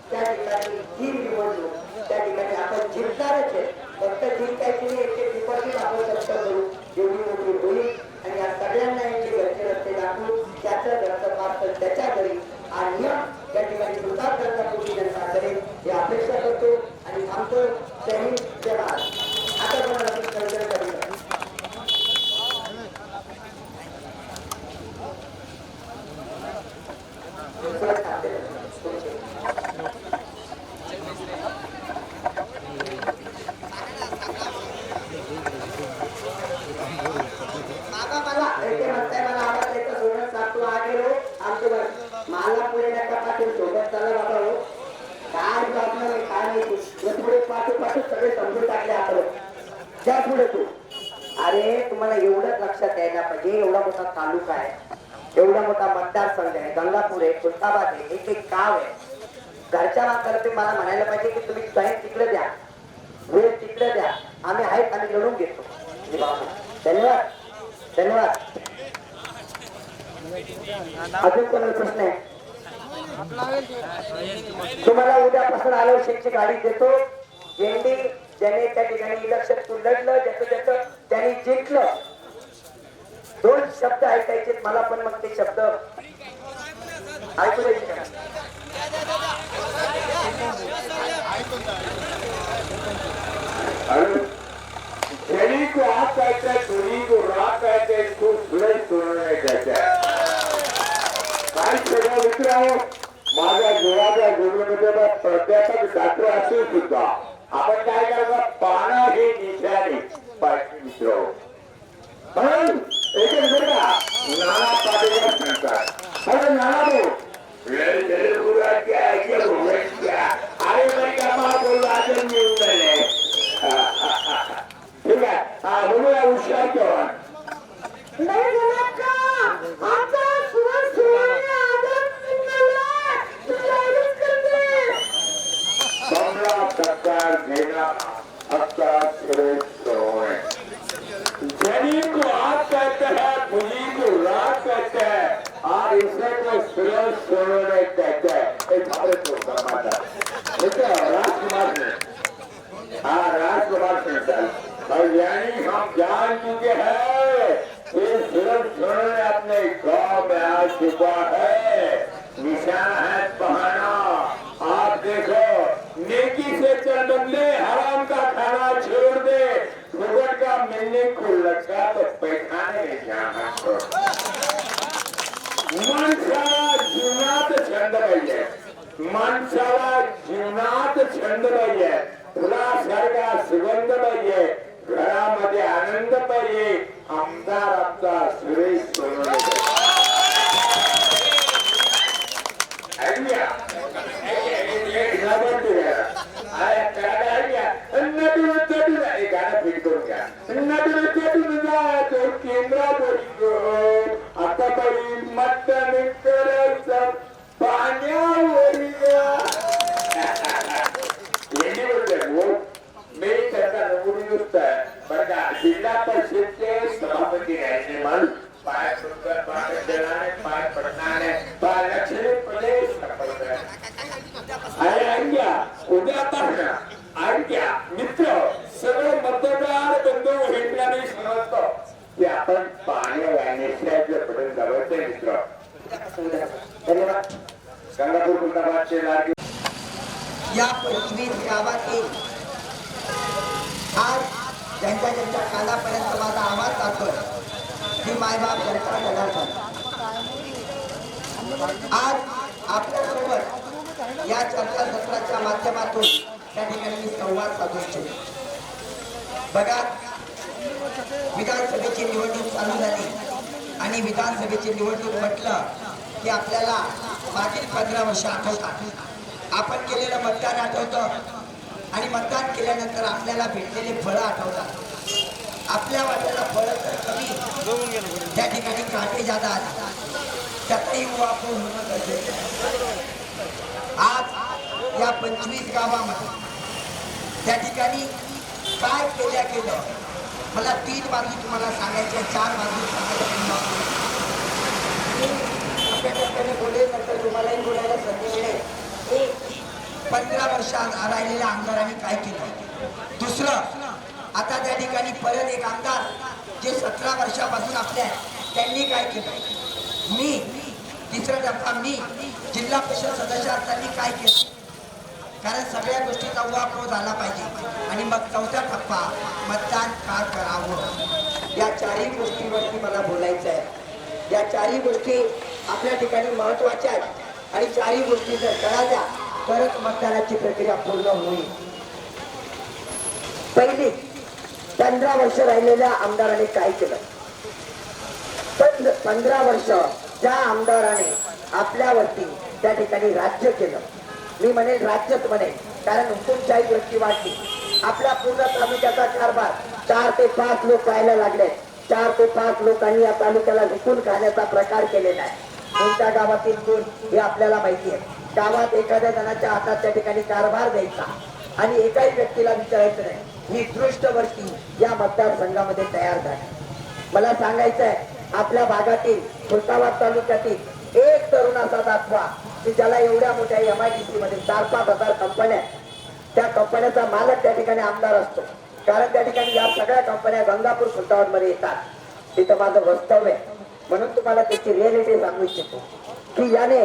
त्या ठिकाणी ही निवडणूक त्या ठिकाणी आपण जिंकणारच आहे. फक्त जिंकायची नाही, याचे डिपॉझिट आपण कष्ट करू, एवढी मोठी होईल. आणि या सगळ्यांना याचे घरचे रस्ते दाखवून त्याचं घरचं पार्सल त्याच्या घरी आणि या ठिकाणी सुद्धा गंगापूरची जनता करेल ही अपेक्षा करतो आणि थांबतो. जय हिंद, जय महाराष्ट्र. आता कोणाला सर्जन करू मला पुढे नका पाठवून सोबत चालला बाबा हो. काय प्रॉब्लेम आहे काय नाही, पुढे पाठू सगळे समजून टाकले आपण. त्या पुढे तू अरे तुम्हाला एवढंच लक्षात यायला पाहिजे, एवढा मोठा तालुका आहे, एवढा मोठा मतदारसंघ आहे, गंगापूर आहे, खुलताबाद आहे, एक गाव आहे. घरच्या माणसाला मला म्हणायला पाहिजे की तुम्ही टाइम तिकडे द्या, वेळ तिकडे द्या, आम्ही आहेत, आम्ही लढून घेतो. धन्यवाद धन्यवाद. अजून कोणाला प्रश्न आहे? तुम्हाला उद्यापासून आलोशेची गाडी देतो. ज्यांनी ज्याने त्या ठिकाणी इलेक्शन लढलं, ज्याचं त्यांनी जिंकलं, 2 शब्द ऐकायचे मला, पण मग ते शब्द ऐकू द्यायचे का? धनी को आप कहते हैं, धनी को रात कहते हैं, इसको सूरज तोड़ने कहते हैं. काय सगळं मित्रांनो, माझ्या जोराच्या गुरुमध्ये प्राध्यापक डॉक्टर असून सुद्धा आपण काय करता, पाना ही निशाणी पाहिजे मित्र. पण एकच बरं का, नाना पाटील सांगतात, अरे नाना भाऊ अरे मैं क्या बोल आज मिळून राहिले. ठीक आहे, हा बघूया हुशार चव्हाण. बमला सरकार घेना अक्का सुरेश सोय. धनी को आप कहते हैं, मुझी को रात कहते हैं, और इसे को सूरज सोने कहते हैं. एक भारत को समाता राजकुमार ने, हाँ राजकुमार सिंह, और यानी हम जान चुके हैं कि सूरज सोने अपने गांव में आ चुका है. निशाना है बहाना. आप देखो, नेकी से चल बदले, हराम का खाना छोड़ दे, भगवान का मिलने को लगा तो पैखाने में जाना छोड़. माणसाला जीवनात छंद पाहिजे, माणसाला जीवनात छंद पाहिजे, फुलासारखा सुगंध पाहिजे, घरामध्ये आनंद पाहिजे. आमदार आमचा सुरेश सोनवणे. गाणं फिट करून घ्या. आता बाई मतदान करायचं पाण्यावर मी त्याचा नमुनी नुसतं बरं का. जिल्हा परिषदचे सभापती राहिले माणूस पाय सुंदर पाय देणारे, पाय पडणारे, पाय लक्ष्मी प्रदेश उद्यापासून ऐक्या मित्र सगळं मतदार बंधू भेटल्याने समजतो की आपण पाणी वाहण्याच्या पर्यंत जवळचे मित्र. धन्यवाद. गंगापूर कुटुंबाचे लागे या 25 गावातील आज ज्यांच्या ज्यांच्या कानापर्यंत माझा आवाज जातोय, ती मायबाप जनता जनार्दन आज आपल्यासोबत या चर्चासत्राच्या माध्यमातून त्या ठिकाणी मी संवाद साधू इच्छितो. बघा, विधानसभेची निवडणूक चालू झाली आणि विधानसभेची निवडणूक म्हटलं की आपल्याला मागील 15 वर्ष आठवतात. आपण केलेलं मतदान आठवतं आणि मतदान केल्यानंतर आपल्याला भेटलेले फळं आठवतात. आपल्या वाट्याला फळं तर कमी, त्या ठिकाणी काटे जादा आले, त्यातही वापर होणं गरजेचं आहे. आज या 25 गावामध्ये त्या ठिकाणी काय केलं, मला 3 बाजू तुम्हाला सांगायच्या, 4 बाजू सांगायच्या. बोलेल नंतर तुम्हालाही बोलायला संधी मिळेल. 15 वर्षात राहिलेल्या आमदारांनी काय केलं. दुसरं, आता त्या ठिकाणी परत एक आमदार जे 17 वर्षापासून आपल्या त्यांनी काय केलं. मी तिसरा टप्पा, मी जिल्हा परिषद सदस्य असताना काय केलं. कारण सगळ्या गोष्टीचा उहापोह झाला पाहिजे आणि मग 4था टप्पा मतदान का करावं. या 4ही गोष्टींवरती मला बोलायचं आहे. या 4ही गोष्टी आपल्या ठिकाणी महत्वाच्या आहेत आणि 4ही गोष्टी जर कळाल्या तरच मतदानाची प्रक्रिया पूर्ण होईल. पहिली, 15 वर्ष राहिलेल्या आमदारांनी काय केलं. 15 वर्ष ज्या आमदाराने आपल्यावरती त्या ठिकाणी राज्य केलं, मी म्हणेन राज्यच म्हणेन, कारण हुकुमशाही वृत्ती वाढली. आपल्या पूर्ण तालुक्याचा कारभार 4 ते 5 लोक पाहायला लागले. 4 ते 5 लोकांनी या तालुक्याला विकून खाण्याचा प्रकार केलेला आहे. कोणत्या गावातील कोण हे आपल्याला माहिती आहे. गावात एखाद्या जणाच्या हातात त्या ठिकाणी कारभार द्यायचा आणि एकाही व्यक्तीला विचारायचं नाही ही दृष्टवर्ती या मतदारसंघामध्ये तयार झाली। मला सांगायचं आहे, आपल्या भागातील खुलताबाद तालुक्यातील एक तरुण असा दाखवा की ज्याला एवढ्या मोठ्या MIDC मध्ये 4-5 हजार कंपन्या, त्या कंपन्याचा मालक त्या ठिकाणी आमदार असतो, कारण त्या ठिकाणी या सगळ्या कंपन्या गंगापूर खुलताबाद मध्ये येतात। तिथं माझं वास्तव्य आहे, म्हणून तुम्हाला त्याची रिअलिटी सांगू इच्छितो की याने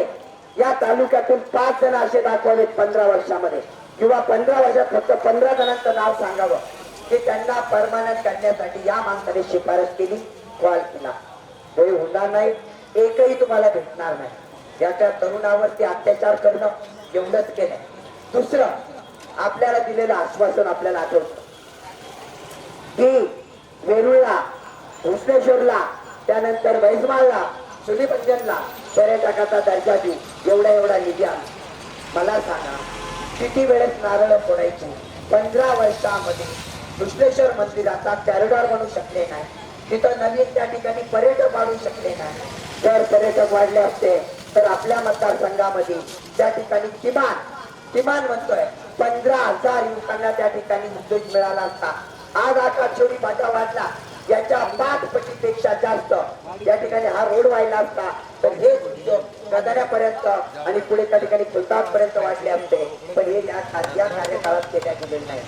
या तालुक्यातून 5 जण असे दाखवावेत 15 वर्षामध्ये, किंवा 15 वर्षात फक्त 15 जणांचं नाव सांगावं की त्यांना परमानंट करण्यासाठी या माणसाने शिफारस केली, कॉल केला। हे होणार नाही, एकही तुम्हाला भेटणार नाही। याच्या तरुणावरती अत्याचार करणं एवढंच केलं। दुसरं, आपल्याला दिलेलं आश्वासन आपल्याला आठवतं की वेरूळला, भुसनेश्वरला, त्यानंतर बैजमाळला, सुनीपंजनला पर्यटकाचा दर्जा देऊ, एवढा निधी आला। मला सांगा, किती वेळेस नारळ फोडायची? 15 वर्षामध्ये भुसनेश्वर मंदिराचा कॉरिडॉर बनवू शकले नाही, तिथं नवीन त्या ठिकाणी पर्यटक वाढू शकले नाही। जर पर्यटक वाढले असते तर आपल्या मतदारसंघामध्ये त्या ठिकाणी किमान म्हणतोय 15,000 युवकांना त्या ठिकाणी उद्योग मिळाला असता। आज आकाशवाणी भाषा वाढला, याच्या 5 पटीपेक्षा जास्त या ठिकाणी हा रोड व्हायला असता तर हे उद्योग गदाऱ्यापर्यंत आणि पुढे त्या ठिकाणी खुलताबादपर्यंत वाढले असते, पण हे या कार्यकाळात केल्या गेलेले नाही।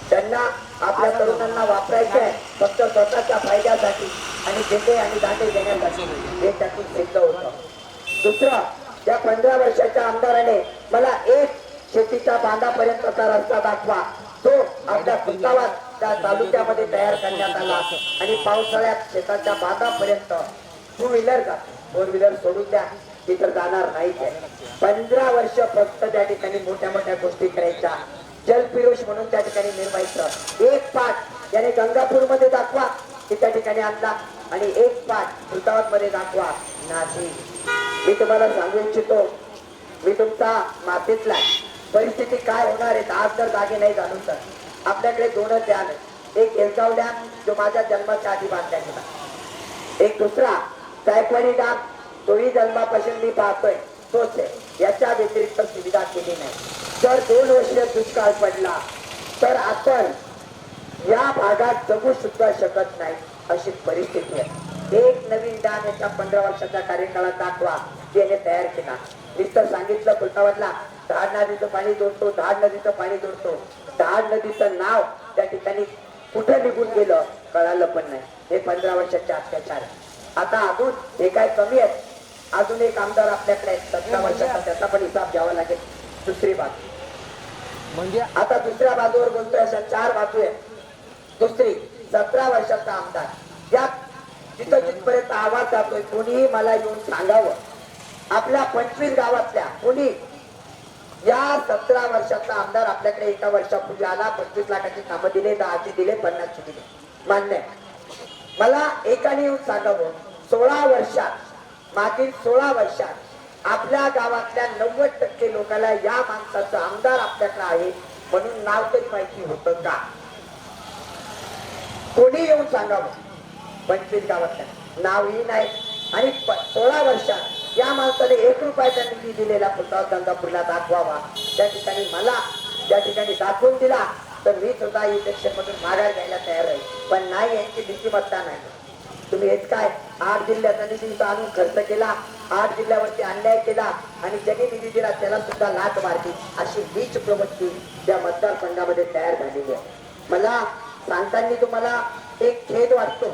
त्यांना आपल्या तरुणांना वापरायचं आहे फक्त स्वतःच्या फायद्यासाठी आणि जेथे आणि दांडे देण्यासाठी, हे त्यातून सिद्ध होतं। दुसरं, त्या 15 वर्षाच्या आमदाराने मला एक शेतीच्या बांधापर्यंतचा रस्ता दाखवा, तो आपल्या खुलताबाद त्या तालुक्यामध्ये तयार करण्यात आला आणि पावसाळ्यात शेताच्या बांधापर्यंत 2 व्हीलर जातो, 4 व्हीलर सोडून द्या, तिथं जाणार नाही। 15 वर्ष फक्त त्या ठिकाणी मोठ्या गोष्टी करायच्या, जलपिरोश म्हणून त्या ठिकाणी निर्मायचं। एक पाठ याने गंगापूर मध्ये दाखवा की त्या ठिकाणी आणला, आणि एक पाठ खुलताबाद मध्ये दाखवा नाही। मी तुम्हाला सांगू इच्छितो, मी तुमचा मातीतला परिस्थिती काय होणार आहे। आज जर जागे नाही जाणून तर आपल्याकडे 2च डॅम आहेत, एक एलगाव डॅम जो माझ्या जन्माच्या आधी बांधला गेला, एक दुसरा जायकवाडी डॅम, तोही जन्मापासून मी पाहतोय तोच आहे। याच्या व्यतिरिक्त सुविधा केली नाही। जर 2 वर्ष दुष्काळ पडला तर आपण या भागात जगू सुद्धा शकत नाही, अशी परिस्थिती आहे। एक नवीन डॅम याच्या 15 वर्षाच्या कार्यकाळात दाखवा याने तयार केला। नुसतं सांगितलं खुलताबादला धाड नदीचं पाणी जोडतो, धाड नदीचं पाणी जोडतो, धाड नदीचं नाव त्या ठिकाणी कुठं निघून गेलं कळालं पण नाही। हे 15 वर्षाचे अत्याचार। आता अजून हे काय कमी आहेत, अजून एक आमदार आपल्याकडे 17 वर्षाचा, त्याचा पण हिसाब घ्यावा लागेल। दुसरी बाजू म्हणजे आता दुसऱ्या बाजूवर बोलतोय, अशा 4 बाजू आहेत। दुसरी 17 वर्षाचा आमदार, या जिथपर्यंत आवाज जातोय कोणीही मला येऊन सांगावं, आपल्या 25 गावातल्या कोणी या 17 वर्षाचा आमदार आपल्याकडे एका वर्षापूर्वी आला, 25 लाखाची कामं दिले, 10चे दिले, 50चे दिले, मान्य आहे। मला एकाने येऊन सांगावं, 16 वर्षात, मागील 16 वर्षात आपल्या गावातल्या 90% लोकांना या माणसाचं आमदार आपल्याकडे आहे म्हणून नाव तरी माहिती होतं का? कोणी येऊन सांगावं। 25 गावातल्या नावही नाही, आणि 16 वर्षात या माणसाने 1 रुपयाचा निधी दिलेला खुलताबाद गंगापूरला दाखवावा। त्या ठिकाणी मला त्या ठिकाणी दाखवून दिला तर मी सुद्धा इलेक्शन मधून माघार घ्यायला तयार आहे, पण नाही, यांची नीतिमत्ता नाही। तुम्ही हेच काय 8 जिल्ह्याचा निधी आणून खर्च केला, 8 जिल्ह्यावरती अन्याय केला, आणि ज्यांनी निधी दिला त्याला सुद्धा लाच मारली, अशी नीच प्रवृत्ती त्या मतदारसंघामध्ये तयार झालेली आहे। मला सांगताना तुम्हाला एक खेद वाटतो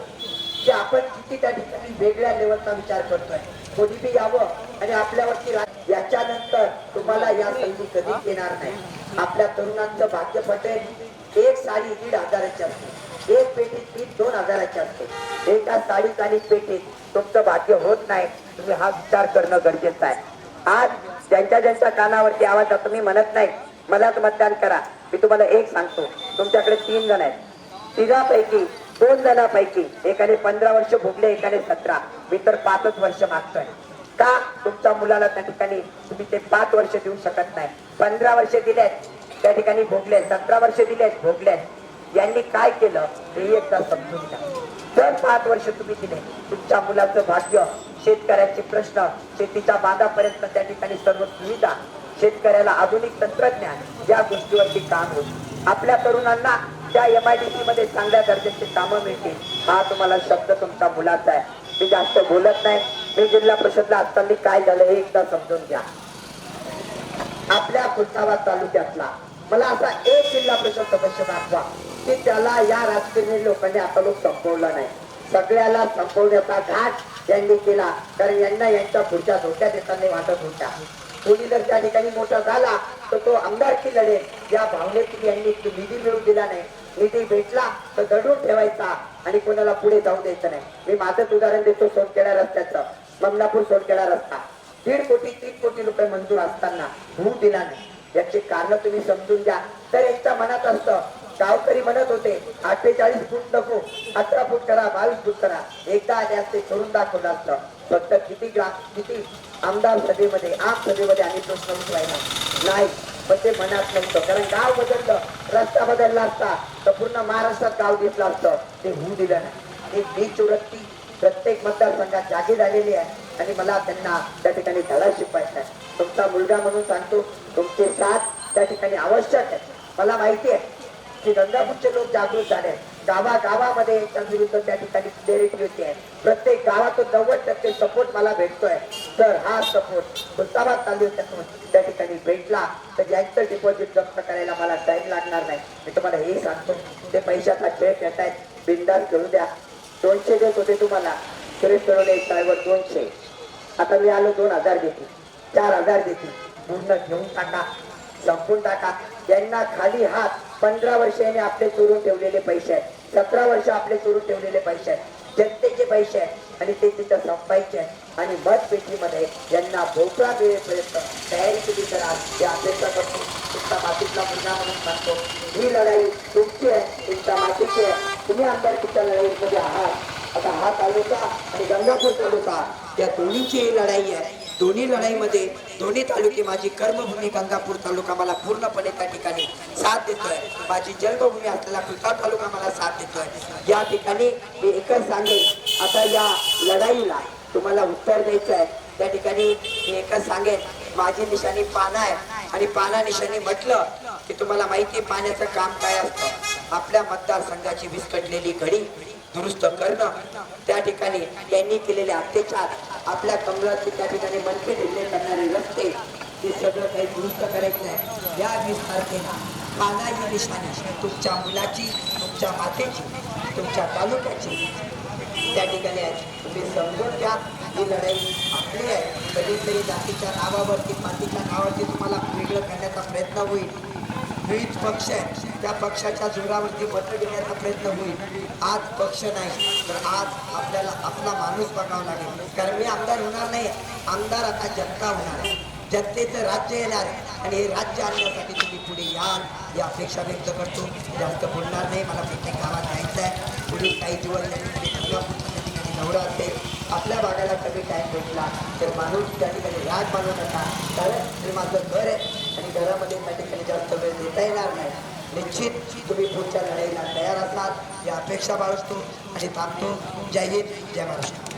की आपण किती त्या ठिकाणी वेगळ्या लेवलचा विचार करतोय। कोणी बी यावं आणि आपल्यावरती याच्यानंतर तुम्हाला या संधी कधीच येणार नाही। आपल्या तरुणांचं भाग्य पटेल, एक साडी 1,500ची असते, एक पेटी 2,000ची असते, एका साडीत आणि पेटीत तुमचं भाग्य होत नाही। तुम्ही हा विचार करणं गरजेचं आहे। आज ज्यांच्या कानावरती आवाज जातो, मी म्हणत नाही मलाच मतदान करा, मी तुम्हाला एक सांगतो, तुमच्याकडे 3 जण आहेत, 3पैकी 2 जणांपैकी एकाने 15 वर्ष भोगले, एकाने 17, मी तर 5च वर्ष मागतोय। का? तुमच्या मुलाला त्या ठिकाणी तुम्ही ते 5 वर्ष देऊ शकत नाही। 15 वर्ष दिलेत त्या ठिकाणी भोगले, 17 वर्ष दिलेत भोगलेत। यांनी काय केलं हे एकदा समजून घ्या। जर 5 वर्ष तुम्ही दिले, तुमच्या मुलाचं भाग्य, शेतकऱ्याचे प्रश्न, शेतीच्या बांधापर्यंत त्या ठिकाणी सर्व सुविधा, शेतकऱ्याला आधुनिक तंत्रज्ञान, या गोष्टीवरती काम होईल। आपल्या तरुणांना त्या MIDC मध्ये चांगल्या दर्जाची कामं मिळतील. हा तुम्हाला शब्द तुमचा मुलाचा आहे. मी जास्त बोलत नाही. मी जिल्हा परिषदला असताना काय झालं हे एकदा समजून घ्या. आपल्या खुलताबाद तालुक्यातला मला असा एक जिल्हा परिषद सदस्य दाखवा की त्याला या राजकीय लोकांनी आता लोक संपवला नाही. सगळ्याला संपवण्याचा घाट यांनी केला. कारण यांना यांच्या पुढच्या धोक्यात येताना वाटत होत्या. कोणी जर त्या ठिकाणी मोठा झाला तर तो आमदारकी लढेल या भावनेतून यांनी निधी मिळवून दिला नाही. निधी भेटला तर दडून ठेवायचा आणि कोणाला पुढे जाऊ द्यायचं नाही. मी माझंच उदाहरण देतो सोनखेडा रस्त्याचं. ममनापूर सोनखेडा रस्ता 1.5 कोटी 3 कोटी रुपये मंजूर असताना होऊ दिला नाही. याची कारण तुम्ही समजून घ्या. तर यांच्या मनात असतं. गावकरी म्हणत होते 48 फूट नको 18 फूट करा 22 फूट करा. एकदा आले असते करून दाखवलं असतं. फक्त किती आमदार सभेमध्ये आम सभेमध्ये आम्ही प्रश्न उठवायला नाही. पण ते मनात नव्हतं. कारण गाव बदललं रस्ता बदलला असता तर पूर्ण महाराष्ट्रात गाव दिसलं असतं. ते होऊ दिलं नाही. एक नीच वृत्ती प्रत्येक मतदारसंघात जागी झालेली आहे आणि मला त्यांना त्या ठिकाणी धडा शिकवायचा आहे. तुमचा मुलगा म्हणून सांगतो तुमचे साथ त्या ठिकाणी आवश्यक आहे. मला माहिती आहे की गंगापूरचे लोक जागृत झाले. गावागावामध्ये याच्या विरुद्ध त्या ठिकाणी क्लॅरिटी होती आहे. प्रत्येक गावातून 90% सपोर्ट मला भेटतोय. तर हा सपोर्ट खुलताबाद तालुक्यातून त्या ठिकाणी भेटला तर ज्यांचं डिपॉझिट जप्त करायला मला टाइम लागणार नाही. मी तुम्हाला हे सांगतो ते पैशाचा खेळ खेळतायत. बिंदास खेळू द्या. 200 देत होते तुम्हाला सुरेश करोडे साहेब 200. आता मी आलो 2000 देतील 4000 देतील. पूर्ण घेऊन टाका संपून टाका. यांना खाली हात 15 वर्ष यांनी आपले चोरून ठेवलेले पैसे आहेत. 17 वर्ष आपले चोरून ठेवलेले पैसे आहेत. जनतेचे पैसे आहेत आणि ते तिथं संपायचे आहेत. आणि मतपेटीमध्ये यांना भोपळा मिळेपर्यंत तयारी केली करा ही अपेक्षा करतो. तुमचा मातीतला मुलगा म्हणून सांगतो ही लढाई तुमची आहे तुमच्या मातीची आहे. तुम्ही आमदारकीच्या लढाईमध्ये आहात. आता हा तालुका आणि गंगापूर तालुका या दोन्हीची ही लढाई आहे. दोन्ही लढाईमध्ये दोन्ही तालुके माझी कर्मभूमी गंगापूर तालुका मला पूर्णपणे त्या ठिकाणी साथ देतोय. माझी जन्मभूमी असलेला खुलताबाद तालुका मला साथ देतोय. या ठिकाणी मी एकच सांगेन आता या लढाईला तुम्हाला उत्तर द्यायचं आहे. त्या ठिकाणी मी एकच सांगेन माझी निशाणी पाना आहे आणि पाना निशाणी म्हटलं की तुम्हाला माहिती पाण्याचं काम काय असतं. आपल्या मतदारसंघाची विस्कटलेली घडी दुरुस्त करणं. त्या ठिकाणी त्यांनी केलेले अत्याचार आपल्या कमळाचे त्या ठिकाणी मनके ढिल्ले करणारे रस्ते हे सगळं काही दुरुस्त करायचं आहे. या 20 तारखेला पाना ही निशाणी तुमच्या मुलाची तुमच्या मातेची तुमच्या तालुक्याची त्या ठिकाणी आहे. तुम्ही समजून घ्या ही लढाई आपली आहे. कधीतरी जातीच्या नावावरती पार्टीच्या नावावरती तुम्हाला वेगळं करण्याचा प्रयत्न होईल. विविध पक्ष आहेत त्या पक्षाच्या जोरावरती मत घेण्याचा प्रयत्न होईल. आज पक्ष नाही तर आज आपल्याला आपला माणूस बघावा लागेल. कारण मी आमदार होणार नाही. आमदार आता जनता होणार आहे. जनतेचं राज्य येणार आहे आणि हे राज्य आणण्यासाठी तुम्ही पुढे याल ही अपेक्षा व्यक्त करतो. जास्त बोलणार नाही. मला प्रत्येक गावात जायचं आहे. पुढील काही दिवस त्या ठिकाणी नवरा असेल आपल्या भागाला कमी टाईम भेटला तर माणूस त्या ठिकाणी राग मानू नका. कारण हे माझं घर आहे आणि घरामध्ये त्या ठिकाणी जास्त वेळ देता येणार नाही. निश्चित तुम्ही पुढच्या लढाईला तयार असाल ही अपेक्षा बाळगतो आणि थांबतो. जय हिंद जय महाराष्ट्र.